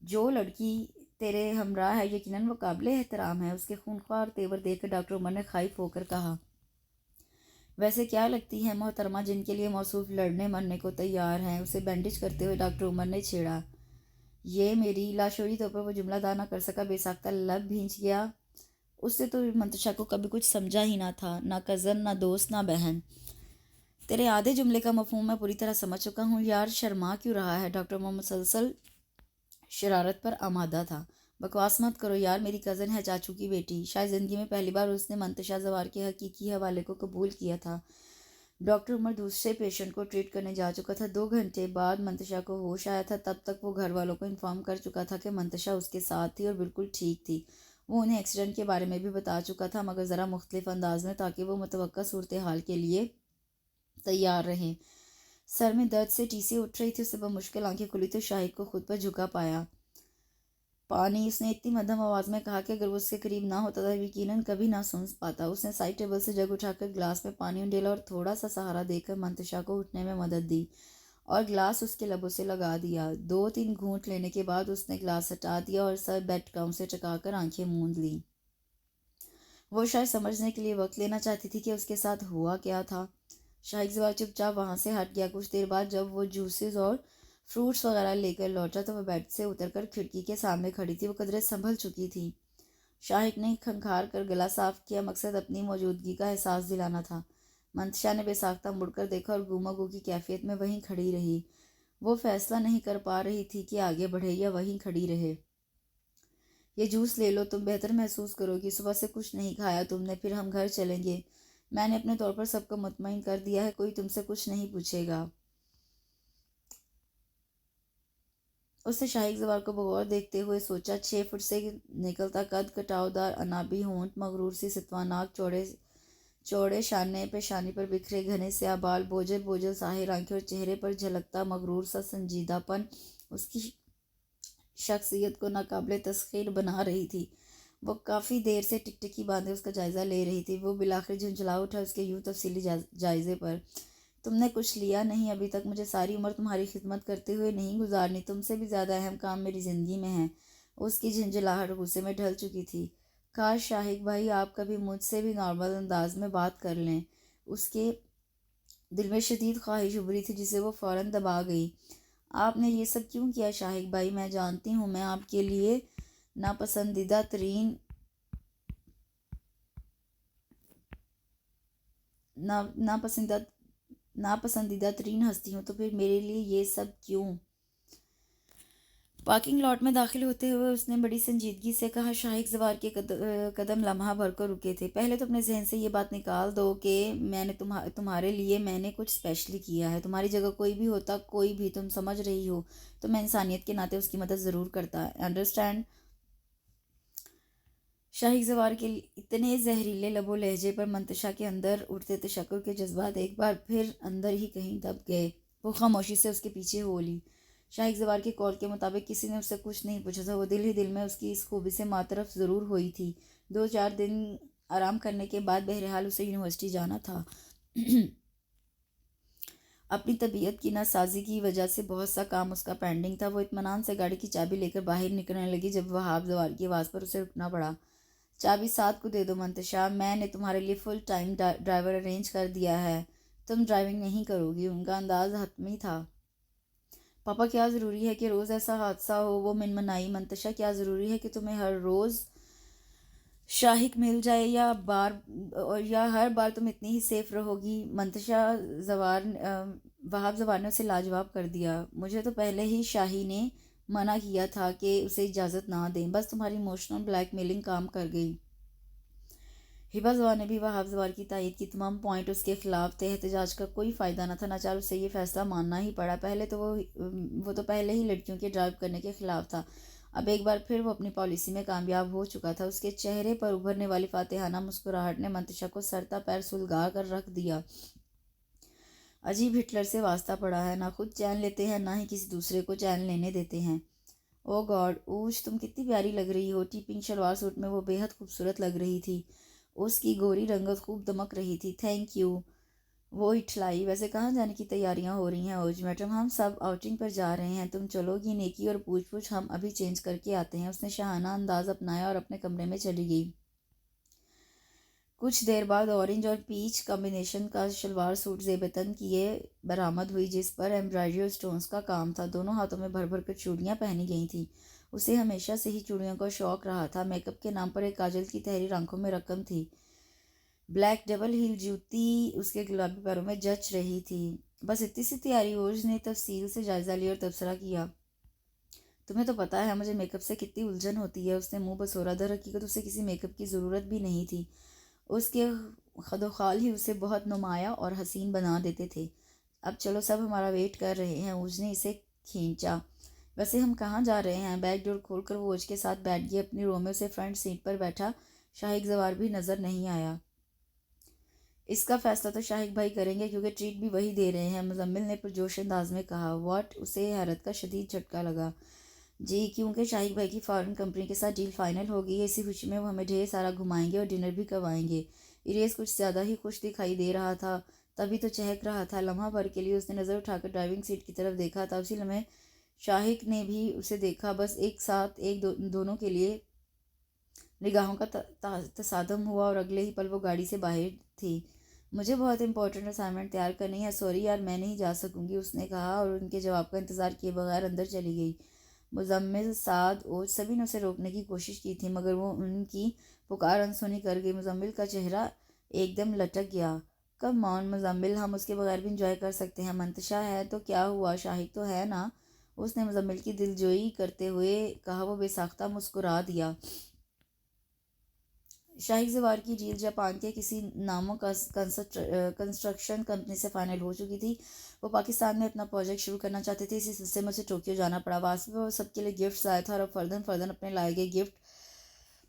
جو لڑکی تیرے ہمراہ ہے یقیناً وہ قابل احترام ہے، اس کے خونخوار تیور دیکھ کر ڈاکٹر عمر نے خائف ہو کر کہا۔ ویسے کیا لگتی ہے محترمہ، جن کے لیے موصوف لڑنے مرنے کو تیار ہیں؟ اسے بینڈیج کرتے ہوئے ڈاکٹر عمر نے چھیڑا۔ یہ میری لاشعوری طور پر وہ جملہ ادا نہ کر سکا، بے ساختہ لب بھینچ گیا۔ اس نے تو منتشا کو کبھی کچھ سمجھا ہی نہ تھا، نہ کزن، نہ دوست، نہ بہن۔ تیرے آدھے جملے کا مفہوم میں پوری طرح سمجھ چکا ہوں یار، شرما کیوں رہا ہے؟ ڈاکٹر عمر مسلسل شرارت پر آمادہ تھا۔ بکواس مت کرو یار، میری کزن ہے، چاچو کی بیٹی۔ شاید زندگی میں پہلی بار اس نے منتشا زوار کے حقیقی حوالے کو قبول کیا تھا۔ ڈاکٹر عمر دوسرے پیشنٹ کو ٹریٹ کرنے جا چکا تھا۔ 2 گھنٹے بعد منتشا کو ہوش آیا تھا، تب تک وہ گھر والوں کو انفارم کر چکا تھا کہ منتشا اس کے ساتھ تھی اور بالکل ٹھیک تھی۔ وہ انہیں ایکسیڈنٹ کے بارے میں بھی بتا چکا تھا، مگر ذرا مختلف انداز میں، تاکہ وہ متوقع صورتحال کے لیے تیار رہیں۔ سر میں درد سے ٹیسیں اٹھ رہی تھی، اسے بمشکل آنکھیں کھلی تو شاہک کو خود پر جھکا پایا۔ پانی، اس نے اتنی مدھم آواز میں کہا کہ اگر وہ اس کے قریب نہ ہوتا تو یقیناً کبھی نہ سن پاتا۔ اس نے سائڈ ٹیبل سے جگ اٹھا کر گلاس میں پانی انڈیلا اور تھوڑا سا سہارا دے کر منتشا کو اٹھنے میں مدد دی اور گلاس اس کے لبوں سے لگا دیا۔ 2-3 گھونٹ لینے کے بعد اس نے گلاس ہٹا دیا اور سر بیڈ ٹاؤن سے ٹکا کر آنکھیں موند لیں۔ وہ شاید سمجھنے کے لیے وقت لینا چاہتی تھی کہ اس کے ساتھ ہوا کیا تھا۔ شاہک زوار چپ چاپ وہاں سے ہٹ گیا۔ کچھ دیر بعد جب وہ جوسز اور فروٹس وغیرہ لے کر لوٹا تو وہ بیڈ سے اتر کر کھڑکی کے سامنے کھڑی تھی۔ وہ قدرے سنبھل چکی تھی۔ شاہک نے کھنکھار کر گلا صاف کیا، مقصد اپنی موجودگی کا احساس دلانا تھا۔ منتشا نے بے ساختہ مڑ کر دیکھا اور گم و گو کی کیفیت میں وہیں کھڑی رہی۔ وہ فیصلہ نہیں کر پا رہی تھی کہ آگے بڑھے یا وہیں کھڑی رہے۔ یہ جوس لے لو، تم بہتر محسوس کرو گی۔ صبح سے کچھ نہیں کھایا تم نے، پھر ہم گھر چلیں گے۔ میں نے اپنے طور پر سب کو مطمئن کر دیا ہے، کوئی تم سے کچھ نہیں پوچھے گا۔ اس نے شاہک زوار کو بغور دیکھتے ہوئے سوچا۔ 6 فٹ سے نکلتا قد، کٹاؤ دار انابی ہونٹ، مغرور سی ستواں ناک، چوڑے شانے، پیشانی پر بکھرے گھنے سیاہ بال، بوجھل بوجھل ظاہر آنکھیں اور چہرے پر جھلکتا مغرور سا سنجیدہ پن اس کی شخصیت کو ناقابل تسخیر بنا رہی تھی۔ وہ کافی دیر سے ٹکٹکی باندھے اس کا جائزہ لے رہی تھی۔ وہ بالآخر جھنجھلا اٹھا اس کے یوں تفصیلی جائزے پر۔ تم نے کچھ لیا نہیں ابھی تک، مجھے ساری عمر تمہاری خدمت کرتے ہوئے نہیں گزارنی، تم سے بھی زیادہ اہم کام میری زندگی میں ہے۔ اس کی جھنجھلاہٹ غصے میں ڈھل چکی تھی۔ کاش شاہد بھائی آپ کبھی مجھ سے بھی نارمل انداز میں بات کر لیں۔ اس کے دل میں شدید خواہش ابھری تھی جسے وہ فوراً دبا گئی۔ آپ نے یہ سب کیوں کیا شاہد بھائی؟ میں جانتی ہوں میں آپ کے لیے ناپسندیدہ ترین ناپسندیدہ ناپسندیدہ ترین ہستی ہوں، تو پھر میرے لیے یہ سب کیوں؟ پارکنگ لاٹ میں داخل ہوتے ہوئے اس نے بڑی سنجیدگی سے کہا۔ شاہد زوار کے قدم لمحہ بھر کو رکے تھے۔ پہلے تو اپنے ذہن سے یہ بات نکال دو کہ میں نے تمہارے لیے میں نے کچھ اسپیشلی کیا ہے۔ تمہاری جگہ کوئی بھی ہوتا، کوئی بھی، تم سمجھ رہی ہو، تو میں انسانیت کے ناطے اس کی مدد ضرور کرتا۔ انڈرسٹینڈ؟ شاہد زوار کے اتنے زہریلے لب و لہجے پر منتشا کے اندر اٹھتے تشکر کے جذبات ایک بار پھر اندر ہی کہیں دب گئے۔ وہ خاموشی سے اس کے پیچھے ہو لی۔ شاہد زوار کے قول کے مطابق کسی نے اس سے کچھ نہیں پوچھا تھا۔ وہ دل ہی دل میں اس کی اس خوبی سے معترف ضرور ہوئی تھی۔ 2-4 دن آرام کرنے کے بعد بہرحال اسے یونیورسٹی جانا تھا۔ اپنی طبیعت کی ناسازی کی وجہ سے بہت سا کام اس کا پینڈنگ تھا۔ وہ اطمینان سے گاڑی کی چابی لے کر باہر نکلنے لگی جب وہاب زوار کی آواز پر اسے رکنا پڑا۔ چابی سعد کو دے دو منتشا، میں نے تمہارے لیے فل ٹائم ڈرائیور ارینج کر دیا ہے، تم ڈرائیونگ نہیں کرو گی۔ ان کا انداز حتمی تھا۔ پاپا کیا ضروری ہے کہ روز ایسا حادثہ ہو؟ وہ منمنائی۔ منتشا کیا ضروری ہے کہ تمہیں ہر روز شاہد مل جائے یا ہر بار تم اتنی ہی سیف رہو گی؟ وہاب زوار نے اسے لاجواب کر دیا۔ مجھے تو پہلے ہی شاہی نے منع کیا تھا کہ اسے اجازت نہ دیں، بس تمہاری ایموشنل بلیک میلنگ کام کر گئی۔ ہبا زوار نے بھی وہاب زوار کی تائید کی۔ تمام پوائنٹ اس کے خلاف تھے، احتجاج کا کوئی فائدہ نہ تھا، ناچار اسے یہ فیصلہ ماننا ہی پڑا۔ وہ تو پہلے ہی لڑکیوں کے ڈرائیو کرنے کے خلاف تھا، اب ایک بار پھر وہ اپنی پالیسی میں کامیاب ہو چکا تھا۔ اس کے چہرے پر ابھرنے والی فاتحانہ مسکراہٹ نے منتشا کو سر تا پیر سلگا کر رکھ دیا۔ عجیب ہٹلر سے واسطہ پڑا ہے، نہ خود چین لیتے ہیں نہ ہی کسی دوسرے کو چین لینے دیتے ہیں۔ او گاڈ اوش، تم کتنی پیاری لگ رہی ہو۔ ٹی پنک شلوار سوٹ میں وہ بے حد خوبصورت لگ رہی تھی۔ اس کی گوری رنگت خوب دمک رہی تھی۔ تھینک یو، وہ اٹھلائی۔ ویسے کہاں جانے کی تیاریاں ہو رہی ہیں اوج میڈم؟ ہم سب آؤٹنگ پر جا رہے ہیں، تم چلو گی؟ نیکی اور پوچھ پوچھ ہم ابھی چینج کر کے آتے ہیں۔ اس نے شاہانہ انداز اپنایا اور اپنے کمرے میں چلی گئی۔ کچھ دیر بعد اورنج اور پیچ کمبینیشن کا شلوار سوٹ زیب تن کیے برآمد ہوئی، جس پر ایمبرائڈری اور سٹونز کا کام تھا۔ دونوں ہاتھوں میں بھر بھر کر چوڑیاں پہنی گئی تھیں۔ اسے ہمیشہ سے ہی چوڑیوں کا شوق رہا تھا۔ میک اپ کے نام پر ایک کاجل کی تحریر آنکھوں میں رقم تھی۔ بلیک ڈبل ہیل جوتی اس کے گلابی پیروں میں جچ رہی تھی۔ بس اتنی سی تیاری؟ اوج نے تفصیل سے جائزہ لیا اور تبصرہ کیا۔ تمہیں تو پتہ ہے مجھے میک اپ سے کتنی الجھن ہوتی ہے۔ اس نے منہ بسورا۔ در حقیقت اسے کسی میک اپ کی ضرورت بھی نہیں تھی۔ اس کے خد و خال ہی اسے بہت نمایاں اور حسین بنا دیتے تھے۔ اب چلو، سب ہمارا ویٹ کر رہے ہیں۔ اوج نے اسے کھینچا۔ ویسے ہم کہاں جا رہے ہیں؟ بیک ڈور کھول کر وہ اوج کے ساتھ بیٹھ گئی اپنی رو میں۔ اسے فرنٹ سیٹ پر بیٹھا شاہد زوار بھی نظر نہیں آیا۔ اس کا فیصلہ تو شاہد بھائی کریں گے کیونکہ ٹریٹ بھی وہی دے رہے ہیں، مزمل نے پرجوش انداز میں کہا۔ واٹ؟ اسے حیرت کا شدید جھٹکا لگا۔ جی، کیونکہ شاہد بھائی کی فارن کمپنی کے ساتھ ڈیل فائنل ہو گئی ہے۔ اسی خوشی میں وہ ہمیں ڈھیر سارا گھمائیں گے اور ڈنر بھی کروائیں گے۔ ایریز کچھ زیادہ ہی خوش دکھائی دے رہا تھا، تبھی تو چہک رہا تھا۔ لمحہ بھر کے لیے اس نے نظر اٹھا کر ڈرائیونگ سیٹ کی طرف دیکھا تھا۔ اسی لمحے شاہد نے بھی اسے دیکھا۔ بس ایک ساتھ دونوں کے لیے نگاہوں کا تصادم ہوا اور اگلے ہی پل وہ گاڑی سے باہر تھی۔ مجھے بہت امپورٹنٹ اسائنمنٹ تیار کرنی ہے، سوری یار میں نہیں جا سکوں گی، اس نے کہا اور ان کے جواب کا انتظار کیے بغیر اندر چلی گئی۔ مزمل، سعد، اوج سبھی نے اسے روکنے کی کوشش کی تھی مگر وہ ان کی پکار انسنی کر گئی۔ مزمل کا چہرہ ایک دم لٹک گیا۔ کم آن مزمل، ہم اس کے بغیر بھی انجوائے کر سکتے ہیں۔ منتشا ہے تو کیا ہوا، شاہد تو ہے نا، اس نے مزمل کی دلجوئی کرتے ہوئے کہا۔ وہ بے ساختہ مسکرا دیا۔ شاہد زوار کی ڈیل جاپان کے کسی ناموں کنسٹرکشن کمپنی سے فائنل ہو چکی تھی۔ وہ پاکستان میں اپنا پروجیکٹ شروع کرنا چاہتے تھے، اسی سلسلے میں اسے ٹوکیو جانا پڑا۔ واسطے وہ سب کے لیے گفٹس لایا تھا اور اب فرداً اپنے لائے گئے گفٹ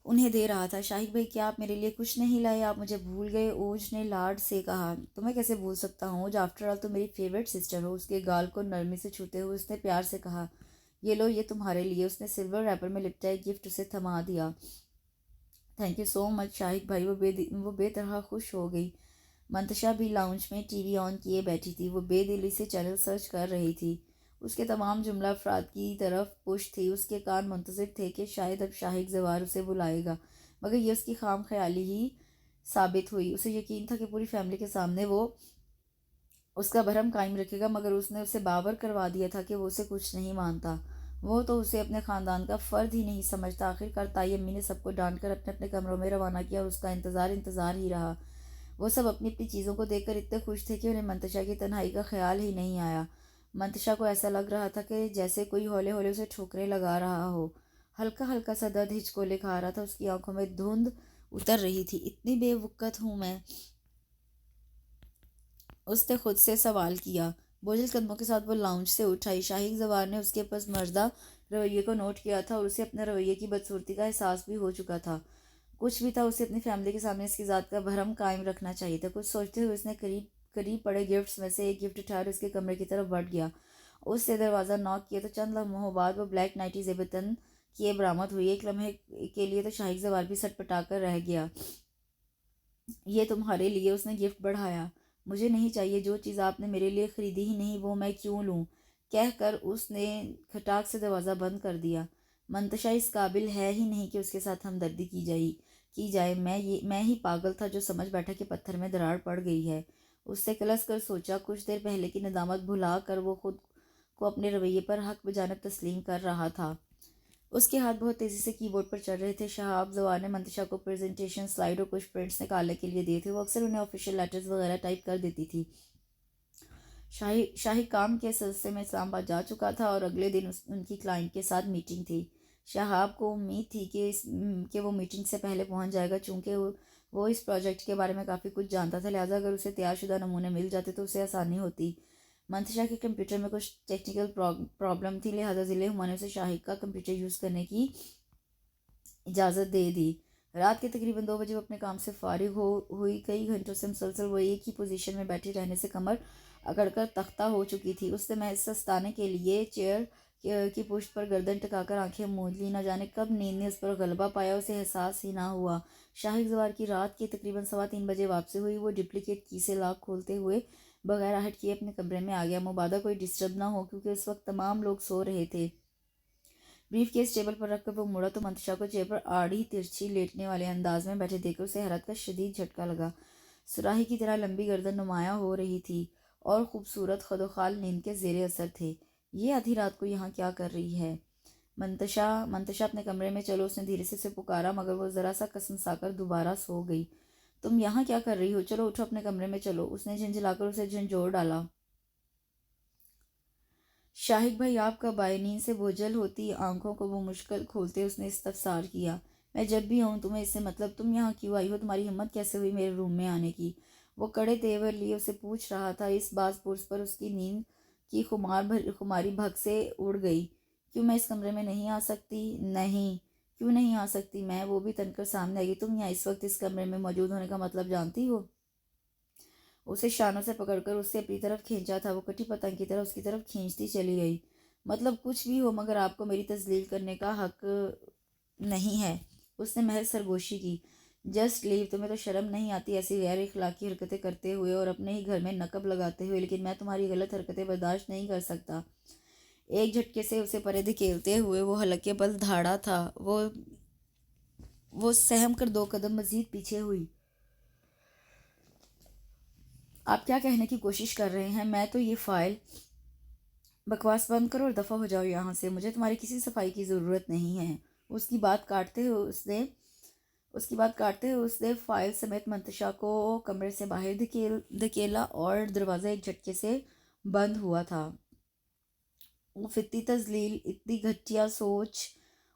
انہیں دے رہا تھا۔ شاہد بھائی کیا آپ میرے لیے کچھ نہیں لائے؟ آپ مجھے بھول گئے؟ اوج نے لاڈ سے کہا۔ تمہیں کیسے بھول سکتا ہوں اوج، آفٹر آل تم میری فیوریٹ سسٹر ہو۔ اس کے گال کو نرمی سے چھوتے ہوئے اس نے پیار سے کہا۔ یہ لو، یہ تمہارے لیے۔ اس نے سلور ریپر میں لپٹا ایک گفٹ اسے تھما دیا۔ تھینک یو سو مچ شاہد بھائی، وہ بے طرح خوش ہو گئی۔ منتشا بھی لاؤنج میں ٹی وی آن کیے بیٹھی تھی. وہ بے دلی سے چینل سرچ کر رہی تھی. اس کے تمام جملہ افراد کی طرف پش تھی. اس کے کان منتظر تھے کہ شاید اب شاہک زوار اسے بلائے گا، مگر یہ اس کی خام خیالی ہی ثابت ہوئی. اسے یقین تھا کہ پوری فیملی کے سامنے وہ اس کا بھرم قائم رکھے گا، مگر اس نے اسے باور کروا دیا تھا کہ وہ اسے کچھ نہیں مانتا. وہ تو اسے اپنے خاندان کا فرد ہی نہیں سمجھتا. آخرکار تائی امی نے سب کو ڈانٹ کر اپنے اپنے کمروں میں روانہ کیا اور اس کا انتظار ہی رہا. وہ سب اپنی اپنی چیزوں کو دیکھ کر اتنے خوش تھے کہ انہیں منتشا کی تنہائی کا خیال ہی نہیں آیا. منتشا کو ایسا لگ رہا تھا کہ جیسے کوئی ہولے ہولے اسے ٹھوکریں لگا رہا ہو. ہلکا ہلکا سا درد ہچکولے کھا رہا تھا. اس کی آنکھوں میں دھند اتر رہی تھی. اتنی بے وقت ہوں میں، اس نے خود سے سوال کیا. بوجھل قدموں کے ساتھ وہ لاؤنج سے اٹھ آئی. شاہک زوار نے اس کے پس مردہ رویے کو نوٹ کیا تھا اور اسے اپنے رویے کی بدصورتی کا احساس بھی ہو چکا تھا. کچھ بھی تھا، اسے اپنی فیملی کے سامنے اس کی ذات کا بھرم قائم رکھنا چاہیے تھا. کچھ سوچتے ہوئے اس نے قریب پڑے گفٹس میں سے ایک گفٹ اٹھا کر اس کے کمرے کی طرف بڑھ گیا. اس سے دروازہ ناک کیا تو چند لمحوں بعد وہ بلیک نائٹی زیب تن کیے برآمد ہوئی. ایک لمحے کے لیے تو شاہک زوار بھی سٹ پٹا کر رہ گیا. یہ تمہارے لیے، اس نے گفٹ بڑھایا. مجھے نہیں چاہیے. جو چیز آپ نے میرے لیے خریدی ہی نہیں وہ میں کیوں لوں، کہہ کر اس نے کھٹاک سے دروازہ بند کر دیا. منتشا اس قابل ہے ہی نہیں کہ اس کے ساتھ ہمدردی کی جائے. میں ہی پاگل تھا جو سمجھ بیٹھا کہ پتھر میں دراڑ پڑ گئی ہے. اس سے کلس کر سوچا. کچھ دیر پہلے کی ندامت بھلا کر وہ خود کو اپنے رویے پر حق بجانب تسلیم کر رہا تھا. اس کے ہاتھ بہت تیزی سے کی بورڈ پر چل رہے تھے. شہاب زوار نے منتشا کو پریزنٹیشن سلائیڈ اور کچھ پرنٹس نکالنے کے لیے دیے تھے. وہ اکثر انہیں آفیشیل لیٹرز وغیرہ ٹائپ کر دیتی تھی. شاہی کام کے سلسلے میں اسلام آباد جا چکا تھا اور اگلے دن ان کی کلائنٹ کے ساتھ میٹنگ تھی. شہاب کو امید تھی کہ وہ میٹنگ سے پہلے پہنچ جائے گا. چونکہ وہ اس پروجیکٹ کے بارے میں کافی کچھ جانتا تھا، لہٰذا اگر اسے تیار شدہ نمونے مل جاتے تو اسے آسانی ہوتی. منتشا کے کمپیوٹر میں کچھ ٹیکنیکل پرابلم تھی، لہٰذا ضلع ہما نے اسے شاہک کا کمپیوٹر یوز کرنے کی اجازت دے دی. رات کے تقریباً 2 بجے وہ اپنے کام سے فارغ ہوئی. کئی گھنٹوں سے مسلسل وہ ایک ہی پوزیشن میں بیٹھے رہنے سے کمر اکڑ کر تختہ ہو چکی تھی. اس نے محض سستانے کے لیے چیئر کی پشت پر گردن ٹکا کر آنکھیں موند لی. نہ جانے کب نیند نے اس پر غلبہ پایا، اسے احساس ہی نہ ہوا. شاہک زوار کی رات کے تقریباً 3:15 بجے واپسی ہوئی. وہ ڈپلیکیٹ کی سے لاک کھولتے ہوئے بغیر آہٹ کیے اپنے کمرے میں آ گیا. مبادا کوئی ڈسٹرب نہ ہو کیونکہ اس وقت تمام لوگ سو رہے تھے. بریف کیس ٹیبل پر رکھ کر وہ مڑا تو منتشا کو چیئر پر آڑی ترچھی لیٹنے والے انداز میں بیٹھے دیکھ کر اسے حیرت کا شدید جھٹکا لگا. سراہی کی طرح لمبی گردن نمایاں ہو رہی تھی اور خوبصورت خدوخال نیند کے زیر اثر تھے. یہ آدھی رات کو یہاں کیا کر رہی ہے؟ منتشا اپنے کمرے میں چلو، اس نے دھیرے سے اسے پکارا، مگر وہ ذرا سا کسمسا کر دوبارہ سو گئی. تم یہاں کیا کر رہی ہو؟ چلو اٹھو، اپنے کمرے میں چلو. اس نے جھنجھلا کر اسے جھنجھوڑ ڈالا. شاہک بھائی، آپ کب آئے؟ نیند سے بوجھل ہوتی آنکھوں کو وہ مشکل کھولتے اس نے استفسار کیا. میں جب بھی آؤں تمہیں اس سے مطلب، تم یہاں کیوں آئی ہو؟ تمہاری ہمت کیسے ہوئی میرے روم میں آنے کی؟ وہ کڑے تیور لیے اسے پوچھ رہا تھا. اس باز پرس پر اس کی نیند کی خماری بھگ سے اڑ گئی. کیوں میں اس کمرے میں نہیں آ سکتی؟ نہیں. کیوں نہیں آ سکتی میں؟ وہ بھی تن کر سامنے آئی. تم یہاں اس وقت اس کمرے میں موجود ہونے کا مطلب جانتی ہو؟ اسے شانوں سے پکڑ کر اس سے اپنی طرف کھینچا تھا. وہ کٹی پتنگ کی طرح اس کی طرف کھینچتی چلی گئی. مطلب کچھ بھی ہو، مگر آپ کو میری تذلیل کرنے کا حق نہیں ہے. اس نے محض سرگوشی کی. Just leave. تمہیں تو شرم نہیں آتی ایسی غیر اخلاقی حرکتیں کرتے ہوئے اور اپنے ہی گھر میں نقب لگاتے ہوئے؟ لیکن میں تمہاری غلط حرکتیں برداشت نہیں کر سکتا. ایک جھٹکے سے اسے پرے دھکیلتے ہوئے وہ حلقے پر دھاڑا تھا. وہ سہم کر 2 قدم مزید پیچھے ہوئی. آپ کیا کہنے کی کوشش کر رہے ہیں؟ میں تو یہ فائل... بکواس بند کرو اور دفع ہو جاؤ یہاں سے. مجھے تمہاری کسی صفائی کی ضرورت نہیں ہے. اس کی بات کاٹتے ہوئے اس نے فائل سمیت منتشا کو کمرے سے باہر دھکیلا اور دروازہ ایک جھٹکے سے بند ہوا تھا. اتنی تذلیل، اتنی گھٹیا سوچ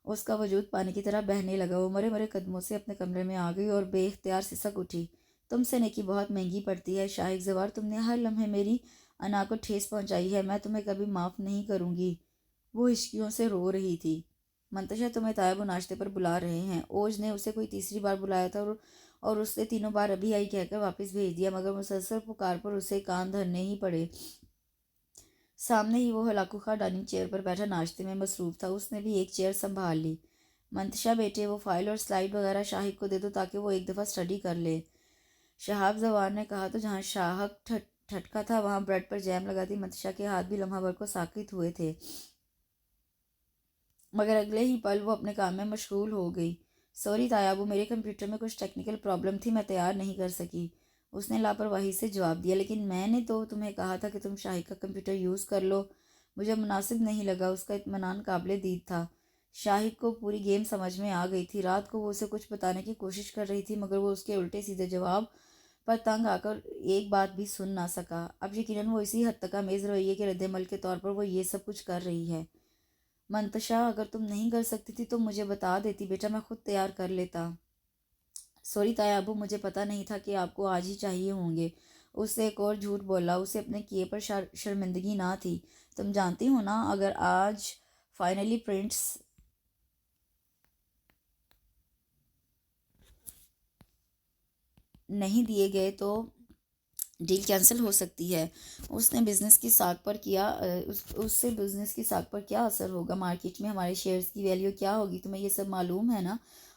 اس کا وجود پانی کی طرح بہنے لگا. وہ مرے مرے قدموں سے اپنے کمرے میں آ گئی اور بے اختیار سسک اٹھی. تم سے نیکی بہت مہنگی پڑتی ہے شاہک زوار. تم نے ہر لمحے میری انا کو ٹھیس پہنچائی ہے. میں تمہیں کبھی معاف نہیں کروں گی. وہ ہچکیوں سے رو رہی تھی. منتشا تمہیں طیب و ناشتے پر بلا رہے ہیں. اوج نے اسے کوئی تیسری بار بلایا تھا اور اس نے 3 بار ابھی آئی کہہ کر واپس بھیج دیا، مگر مسلسل پکار پر اسے کان دھرنے ہی پڑے. سامنے ہی وہ ہلاکو خواہ ڈائننگ چیئر پر بیٹھا ناشتے میں مصروف تھا. اس نے بھی ایک چیئر سنبھال لی. منتشا بیٹے، وہ فائل اور سلائیڈ وغیرہ شاہک کو دے دو تاکہ وہ ایک دفعہ اسٹڈی کر لے. شہاب زوار نے کہا تو جہاں شاہک ٹھٹکا تھا وہاں بریڈ پر جیم لگاتی منتشا کے ہاتھ بھی لمحہ بھر کو ساکت ہوئے تھے، مگر اگلے ہی پل وہ اپنے کام میں مشغول ہو گئی۔ سوری تایابو، میرے کمپیوٹر میں کچھ ٹیکنیکل پرابلم تھی، میں تیار نہیں کر سکی، اس نے لاپرواہی سے جواب دیا۔ لیکن میں نے تو تمہیں کہا تھا کہ تم شاہد کا کمپیوٹر یوز کر لو، مجھے مناسب نہیں لگا۔ اس کا اطمینان قابل دید تھا۔ شاہد کو پوری گیم سمجھ میں آ گئی تھی۔ رات کو وہ اسے کچھ بتانے کی کوشش کر رہی تھی مگر وہ اس کے الٹے سیدھے جواب پر تنگ آ کر ایک بات بھی سن نہ سکا۔ اب یقیناً وہ اسی حد تک آمیز رویے کے رد عمل کے طور پر وہ یہ سب کچھ کر رہی ہے۔ منتشا، اگر تم نہیں کر سکتی تھی تو مجھے بتا دیتی بیٹا، میں خود تیار کر لیتا۔ سوری تایابو، مجھے پتہ نہیں تھا کہ آپ کو آج ہی چاہیے ہوں گے۔ اس سے ایک اور جھوٹ بولا۔ اسے اپنے کیے پر شرمندگی نہ تھی۔ تم جانتی ہو نا، اگر آج فائنلی پرنٹس نہیں دیے گئے تو ڈیل کینسل ہو سکتی ہے۔ اس نے بزنس کی ساکھ پر کیا اس سے بزنس کی ساکھ پر کیا اثر ہوگا؟ مارکیٹ میں ہمارے شیئرز کی ویلیو کیا ہوگی؟ تمہیں یہ سب معلوم ہے نا؟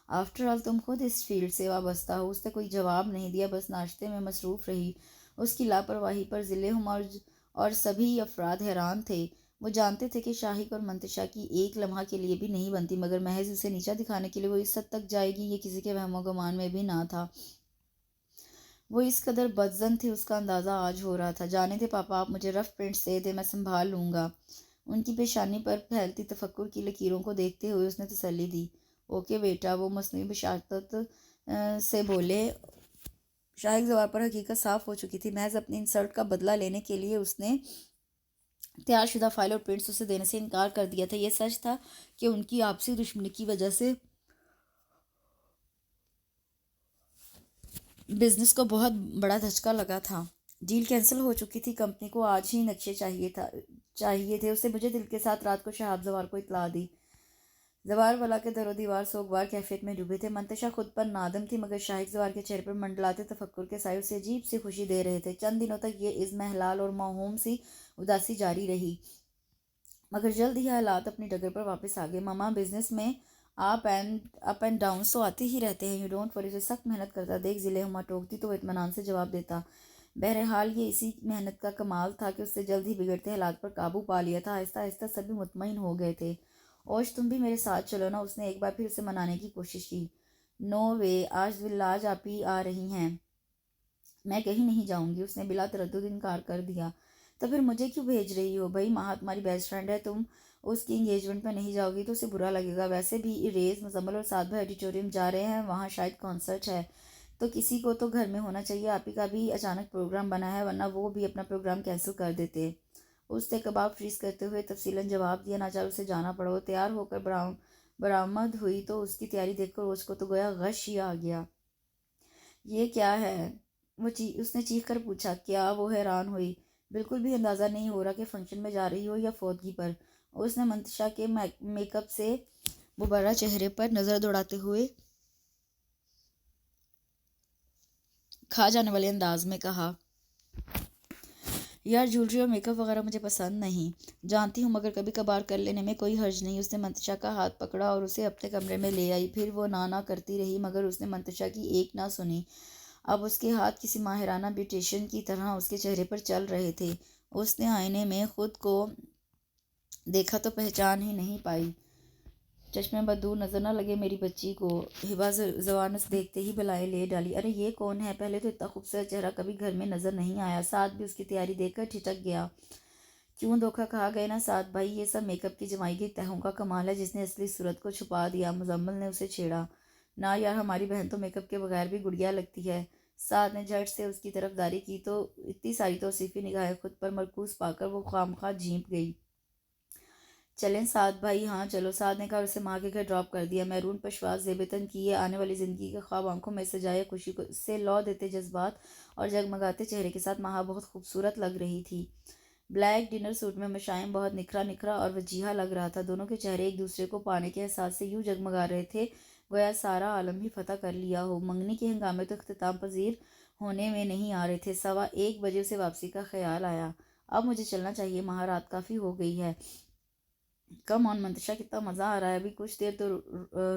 آفٹر آل تم خود اس فیلڈ سے وابستہ ہو۔ اس نے کوئی جواب نہیں دیا، بس ناشتے میں مصروف رہی۔ اس کی لاپرواہی پر ضلع ہما اور سبھی افراد حیران تھے۔ وہ جانتے تھے کہ شاہد اور منتشا کی ایک لمحہ کے لیے بھی نہیں بنتی، مگر محض اسے نیچا دکھانے کے لیے وہ اس حد تک جائے گی یہ کسی کے وہم و گمان میں بھی نہ تھا۔ وہ اس قدر بدظن تھی، اس کا اندازہ آج ہو رہا تھا۔ جانے دے پاپا، آپ مجھے رف پرنٹس دے دیں، میں سنبھال لوں گا۔ ان کی پیشانی پر پھیلتی تفکر کی لکیروں کو دیکھتے ہوئے اس نے تسلی دی۔ اوکے بیٹا، وہ مصنوعی بشارت سے بولے۔ شاہد زوار پر حقیقت صاف ہو چکی تھی۔ محض اپنی انسلٹ کا بدلہ لینے کے لیے اس نے تیار شدہ فائل اور پرنٹس اسے دینے سے انکار کر دیا تھا۔ یہ سچ تھا کہ ان کی آپسی دشمنی کی وجہ سے بزنس کو بہت بڑا دھچکا لگا تھا۔ ڈیل کینسل ہو چکی تھی۔ کمپنی کو آج ہی نقشے چاہیے تھے۔ اسے بجھے دل کے ساتھ رات کو شہاب زوار کو اطلاع دی۔ زوار والا کے در و دیوار سوگوار کیفیت میں ڈوبے تھے۔ منتشا خود پر نادم تھی، مگر شاہد زوار کے چہرے پر منڈلاتے تفکر کے سائے اسے عجیب سی خوشی دے رہے تھے۔ چند دنوں تک یہ اضمحلال اور موہوم سی اداسی جاری رہی، مگر جلد ہی حالات اپنی ڈگر پر واپس آ گئے۔ ماما، بزنس میں اپ اینڈ ڈاؤنس تو آتے ہی رہتے ہیں، یو ڈونٹ وری۔ اسے سخت محنت کرتا دیکھ ضلع ہما ٹوکتی تو وہ اطمینان سے جواب دیتا۔ بہرحال یہ اسی محنت کا کمال تھا کہ اس سے جلد ہی بگڑتے حالات پر قابو پا لیا تھا۔ آہستہ آہستہ سبھی مطمئن ہو گئے تھے۔ اوش، تم بھی میرے ساتھ چلو نا، اس نے ایک بار پھر اسے منانے کی کوشش کی۔ نو وے، آج آپ ہی آ رہی ہیں، میں کہیں نہیں جاؤں گی، اس نے بلا تردد انکار کر دیا۔ تو پھر مجھے کیوں بھیج رہی ہو؟ بھائی، مہا تمہاری بیسٹ فرینڈ ہے، تم اس کی انگیجمنٹ میں نہیں جاؤ گی تو اسے برا لگے گا۔ ویسے بھی اریز، مزمل اور سعد بھائی آڈیٹوریم جا رہے ہیں، وہاں شاید کنسرٹ ہے، تو کسی کو تو گھر میں ہونا چاہیے۔ آپ ہی کا بھی اچانک پروگرام بنا ہے، ورنہ وہ بھی اپنا پروگرام کینسل کر دیتے۔ اس نے کباب فریز کرتے ہوئے تفصیلاً جواب دیا۔ ناچار اسے جانا پڑا۔ وہ تیار ہو کر برآمد ہوئی تو اس کی تیاری دیکھ کر روز کو تو گویا غش ہی آ گیا۔ یہ کیا ہے؟ اس نے چیخ کر پوچھا۔ کیا؟ وہ حیران ہوئی۔ بالکل بھی اندازہ نہیں ہو رہا کہ فنکشن میں جا رہی ہو یا فوتگی پر۔ اس نے منتشا کے میک اپ سے مبرہ چہرے پر نظر دوڑاتے ہوئے کھا جانے والے انداز میں کہا، یار، جولری اور میک اپ وغیرہ مجھے پسند نہیں، جانتی ہوں، مگر کبھی کبھار کر لینے میں کوئی حرج نہیں۔ اس نے منتشا کا ہاتھ پکڑا اور اسے اپنے کمرے میں لے آئی۔ پھر وہ نہ کرتی رہی، مگر اس نے منتشا کی ایک نہ سنی۔ اب اس کے ہاتھ کسی ماہرانہ بیوٹیشین کی طرح اس کے چہرے پر چل رہے تھے۔ اس نے آئینے میں خود کو دیکھا تو پہچان ہی نہیں پائی۔ چشمیں بددور نظر نہ لگے میری بچی کو، ہبا زوار نے دیکھتے ہی بلائیں لے ڈالی۔ ارے یہ کون ہے؟ پہلے تو اتنا خوبصورت چہرہ کبھی گھر میں نظر نہیں آیا۔ سعد بھی اس کی تیاری دیکھ کر ٹھٹک گیا۔ کیوں دھوکہ کھا گئے نا سعد بھائی، یہ سب میک اپ کی جمائی گئی تہوں کا کمال ہے جس نے اصلی صورت کو چھپا دیا۔ مزمل نے اسے چھیڑا۔ نہ یار، ہماری بہن تو میک اپ کے بغیر بھی گڑیا لگتی ہے۔ سعد نے جھٹ سے اس کی طرف داری کی تو اتنی ساری توصیفی نگاہیں خود پر مرکوز پا کر وہ خواہ جھینپ گئی۔ چلیں سعد بھائی، ہاں چلو، سعد نے کہا اور اسے ماں کے گھر ڈراپ کر دیا۔ میرون پشواز زیب تن کیے آنے والی زندگی کے خواب آنکھوں میں سجائے خوشی سے لو دیتے جذبات اور جگمگاتے چہرے کے ساتھ ماہا بہت خوبصورت لگ رہی تھی۔ بلیک ڈنر سوٹ میں مشائم بہت نکھرا اور وجیہہ لگ رہا تھا۔ دونوں کے چہرے ایک دوسرے کو پانے کے احساس سے یوں جگمگا رہے تھے گویا سارا عالم ہی فتح کر لیا ہو۔ منگنی کے ہنگامے تو اختتام پذیر ہونے میں نہیں آ رہے تھے۔ 1:15 بجے اسے واپسی کا خیال آیا۔ اب مجھے چلنا چاہیے، ماہا رات کافی ہو گئی ہے۔ کم آن منتشا، کتنا مزہ آ رہا ہے، ابھی کچھ دیر تو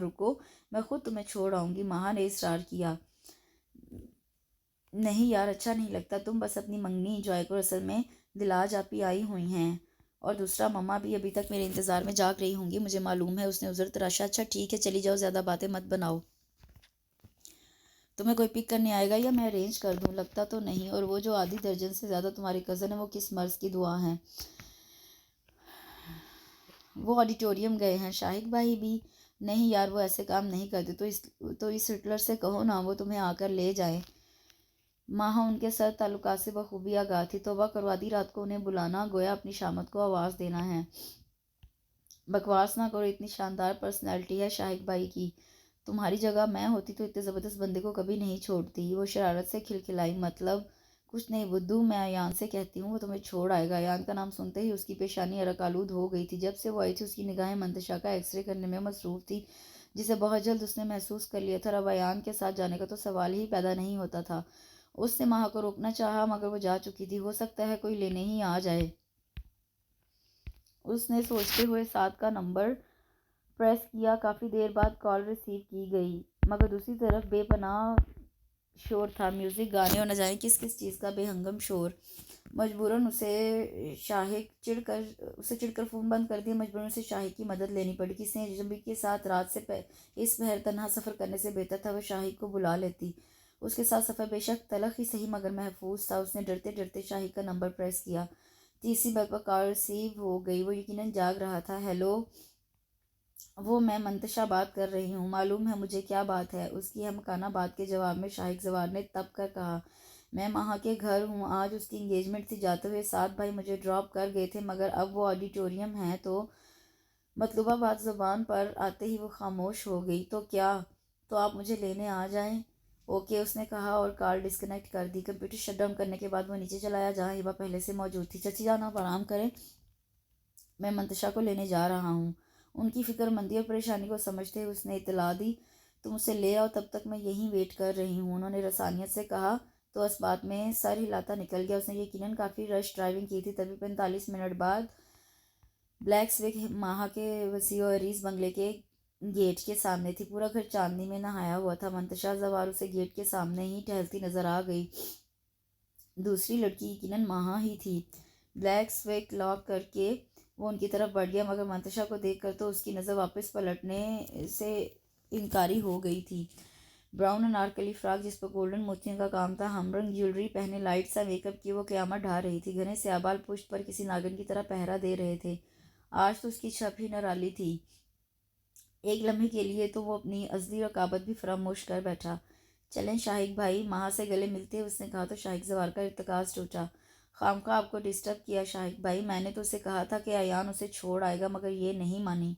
رکو، میں خود تمہیں چھوڑ آؤں گی، ماہا نے اصرار کیا۔ نہیں یار، اچھا نہیں لگتا، تم بس اپنی منگنی انجوائے کرو، اصل میں دلاج آپی آئی ہوئی ہیں، اور دوسرا مما بھی ابھی تک میرے انتظار میں جاگ رہی ہوں گی، مجھے معلوم ہے۔ اس نے عذر تراشا۔ اچھا ٹھیک ہے، چلی جاؤ، زیادہ باتیں مت بناؤ۔ تمہیں کوئی پک کرنے آئے گا یا میں ارینج کر دوں؟ لگتا تو نہیں، اور وہ جو آدھی درجن سے زیادہ تمہاری کزن ہے وہ کس مرض کی دعا ہیں؟ وہ آڈیٹوریم گئے ہیں۔ شاہد بھائی بھی؟ نہیں یار، وہ ایسے کام نہیں کرتے، تو اس ہٹلر سے کہو نا وہ تمہیں آ کر لے جائیں۔ ماہا ان کے سر تعلقات سے بخوبی آگاہ تھی۔ توبہ کروا دی رات کو انہیں بلانا، گویا اپنی شامت کو آواز دینا ہے۔ بکواس نہ کرو، اتنی شاندار پرسنالٹی ہے شاہد بھائی کی، تمہاری جگہ میں ہوتی تو اتنے زبردست بندے کو کبھی نہیں چھوڑتی۔ وہ شرارت سے کھلکھلائی۔ مطلب کچھ نہیں بدو، میں ایان سے کہتی ہوں وہ تمہیں چھوڑ آئے گا۔ ایان کا نام سنتے ہی اس کی پیشانی عرق آلود ہو گئی تھی۔ جب سے وہ آئی تھی اس کی نگاہیں منتشا کا ایکس رے کرنے میں مصروف تھی، جسے بہت جلد اس نے محسوس کر لیا تھا۔ اب ایان کے ساتھ جانے کا تو سوال ہی پیدا نہیں ہوتا تھا۔ اس نے ماہا کو روکنا چاہا مگر وہ جا چکی تھی، ہو سکتا ہے کوئی لینے ہی آ جائے۔ اس نے سوچتے ہوئے 7 کا نمبر پریس کیا۔ کافی دیر بعد کال ریسیو کی گئی، مگر دوسری طرف بے پناہ شور تھا، میوزک، گانے اور نہ جانے کس کس چیز کا بے ہنگم شور۔ مجبوراً اسے چڑ کر فون بند کر دیا۔ مجبوراً اسے شاہد کی مدد لینی پڑی۔ کسی اجنبی کے ساتھ رات سے اس پہر تنہا سفر کرنے سے بہتر تھا وہ شاہد کو بلا لیتی۔ اس کے ساتھ سفر بے شک تلخ ہی صحیح مگر محفوظ تھا۔ اس نے ڈرتے ڈرتے شاہد کا نمبر پریس کیا۔ تیسری بار پر کال ریسیو ہو گئی۔ وہ یقیناً جاگ رہا تھا۔ ہیلو، میں منتشا بات کر رہی ہوں۔ معلوم ہے مجھے، کیا بات ہے؟ اس کی احمقانہ بات کے جواب میں شاہد زوار نے تپ کر کہا، میں ماہا کے گھر ہوں، آج اس کی انگیجمنٹ تھی، جاتے ہوئے 7 بھائی مجھے ڈراپ کر گئے تھے، مگر اب وہ آڈیٹوریم ہیں تو… مطلوبہ بات زبان پر آتے ہی وہ خاموش ہو گئی۔ تو کیا؟ تو آپ مجھے لینے آ جائیں۔ اوکے، اس نے کہا اور کال ڈسکنیکٹ کر دی۔ کمپیوٹر شٹ ڈاؤن کرنے کے بعد وہ نیچے چلا آیا جہاں ہبا پہلے سے موجود تھی۔ چچی جان آپ آرام کریں، میں منتشا کو لینے جا رہا ہوں۔ ان کی فکر مندی اور پریشانی کو سمجھتے ہوئے اس نے اطلاع دی، تم اسے لے آؤ، تب تک میں یہیں ویٹ کر رہی ہوں۔ انہوں نے رسانیت سے کہا تو اس بات میں سر ہلاتا نکل گیا۔ اس نے یقیناً کافی رش ڈرائیونگ کی تھی۔ تبھی 45 منٹ بعد بلیک سوک ماہا کے وسیع و عریض بنگلے کے گیٹ کے سامنے تھی۔ پورا گھر چاندنی میں نہایا ہوا تھا۔ منتشا زوار اسے گیٹ کے سامنے ہی ٹہلتی نظر آ گئی۔ دوسری لڑکی یقیناً ماہا ہی تھی۔ بلیک سوک لاک کر کے وہ ان کی طرف بڑھ گیا، مگر منتشا کو دیکھ کر تو اس کی نظر واپس پلٹنے سے انکاری ہو گئی تھی۔ براؤن انارکلی فراک جس پر گولڈن موتیوں کا کام تھا، ہم رنگ جیولری پہنے، لائٹ سا میک اپ کیے وہ قیامت ڈھا رہی تھی۔ گھنے سیاہ بال پشت پر کسی ناگن کی طرح پہرا دے رہے تھے۔ آج تو اس کی چھپ ہی نرالی تھی۔ ایک لمحے کے لیے تو وہ اپنی ازلی رقابت بھی فراموش کر بیٹھا۔ چلیں شاہد بھائی، ماہا سے گلے ملتے ہوئے اس نے کہا تو شاہد زوار کا ارتکاز ٹوٹا۔ خامخواہ آپ کو ڈسٹرب کیا شاہد بھائی، میں نے تو اسے کہا تھا کہ ایان اسے چھوڑ آئے گا مگر یہ نہیں مانی۔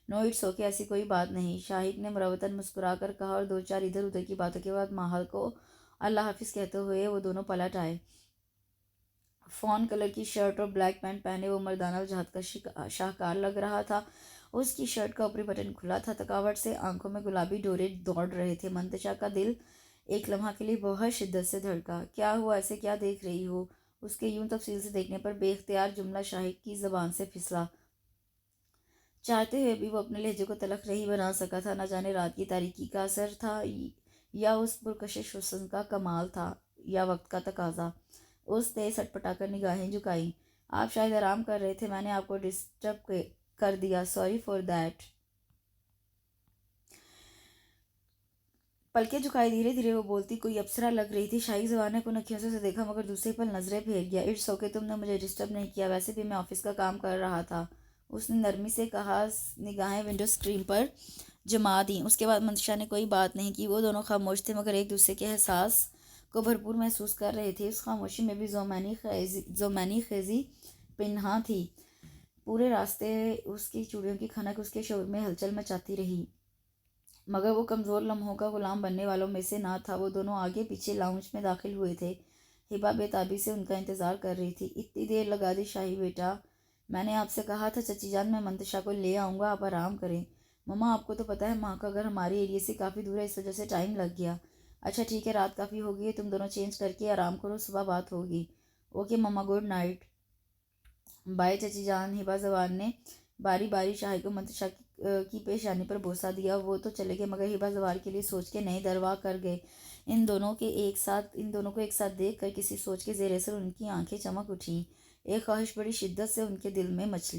نو اٹس اوکے، ایسی کوئی بات نہیں، شاہد نے مروتاً مسکرا کر کہا، اور 2 4 ادھر ادھر کی باتوں کے بعد ماہا کو اللہ حافظ کہتے ہوئے وہ دونوں پلٹ آئے۔ فون کلر کی شرٹ اور بلیک پینٹ پہنے وہ مردانہ وجاہت کا شاہکار لگ رہا تھا۔ اس کی شرٹ کا اوپری بٹن کھلا تھا، تھکاوٹ سے آنکھوں میں گلابی ڈورے دوڑ رہے تھے۔ منتشا کا دل ایک لمحہ کے لیے بہت شدت سے دھڑکا۔ کیا ہوا؟ ایسے کیا دیکھ رہی ہو؟ اس کے یوں تفصیل سے دیکھنے پر بے اختیار جملہ شاہد کی زبان سے پھسلا۔ چاہتے ہوئے بھی وہ اپنے لہجے کو تلخ نہیں بنا سکا تھا۔ نہ جانے رات کی تاریکی کا اثر تھا یا اس پرکشش حسن کا کمال تھا یا وقت کا تقاضا۔ اس نے سٹپٹا کر نگاہیں جھکائیں۔ آپ شاید آرام کر رہے تھے، میں نے آپ کو ڈسٹرب کر دیا، سوری فار دیٹ۔ پلکیں جھکائے دھیرے دھیرے وہ بولتی کوئی ابصرہ لگ رہی تھی۔ شاہد زوار نے کن اکھیوں سے اسے دیکھا مگر دوسرے پل نظریں پھیر گیا۔ اٹس اوکے، تم نے مجھے ڈسٹرب نہیں کیا، ویسے بھی میں آفس کا کام کر رہا تھا، اس نے نرمی سے کہا۔ نگاہیں ونڈو اسکرین پر جما دیں۔ اس کے بعد منتشا نے کوئی بات نہیں کی۔ وہ دونوں خاموش تھے مگر ایک دوسرے کے احساس کو بھرپور محسوس کر رہے تھے۔ اس خاموشی میں بھی ذومعنی خیزی پنہاں تھی۔ پورے راستے اس کی چوڑیوں کی کھنک اس کے شعور میں ہلچل مچاتی رہی، مگر وہ کمزور لمحوں کا غلام بننے والوں میں سے نہ تھا۔ وہ دونوں آگے پیچھے لاؤنج میں داخل ہوئے تھے۔ ہبا بے تابی سے ان کا انتظار کر رہی تھی۔ اتنی دیر لگا دی شاہی بیٹا، میں نے آپ سے کہا تھا چچی جان میں منتشا کو لے آؤں گا، آپ آرام کریں۔ مما آپ کو تو پتہ ہے ماں کا گھر ہمارے ایریے سے کافی دور ہے، اس وجہ سے ٹائم لگ گیا۔ اچھا ٹھیک ہے، رات کافی ہو گئی ہے، تم دونوں چینج کر کے آرام کرو، صبح بات ہوگی۔ اوکے مما، گڈ نائٹ۔ بائے چچی جان۔ ہبا زوار نے باری باری شاہد کو منتشا کی پیشانی پر بوسہ دیا۔ وہ تو چلے گئے مگر ہبا زوار کے لیے سوچ کے نئے دروا کر گئے۔ ان دونوں کو ایک ساتھ دیکھ کر کسی سوچ کے زیر اثر ان کی آنکھیں چمک اٹھیں۔ ایک خواہش بڑی شدت سے ان کے دل میں مچلی۔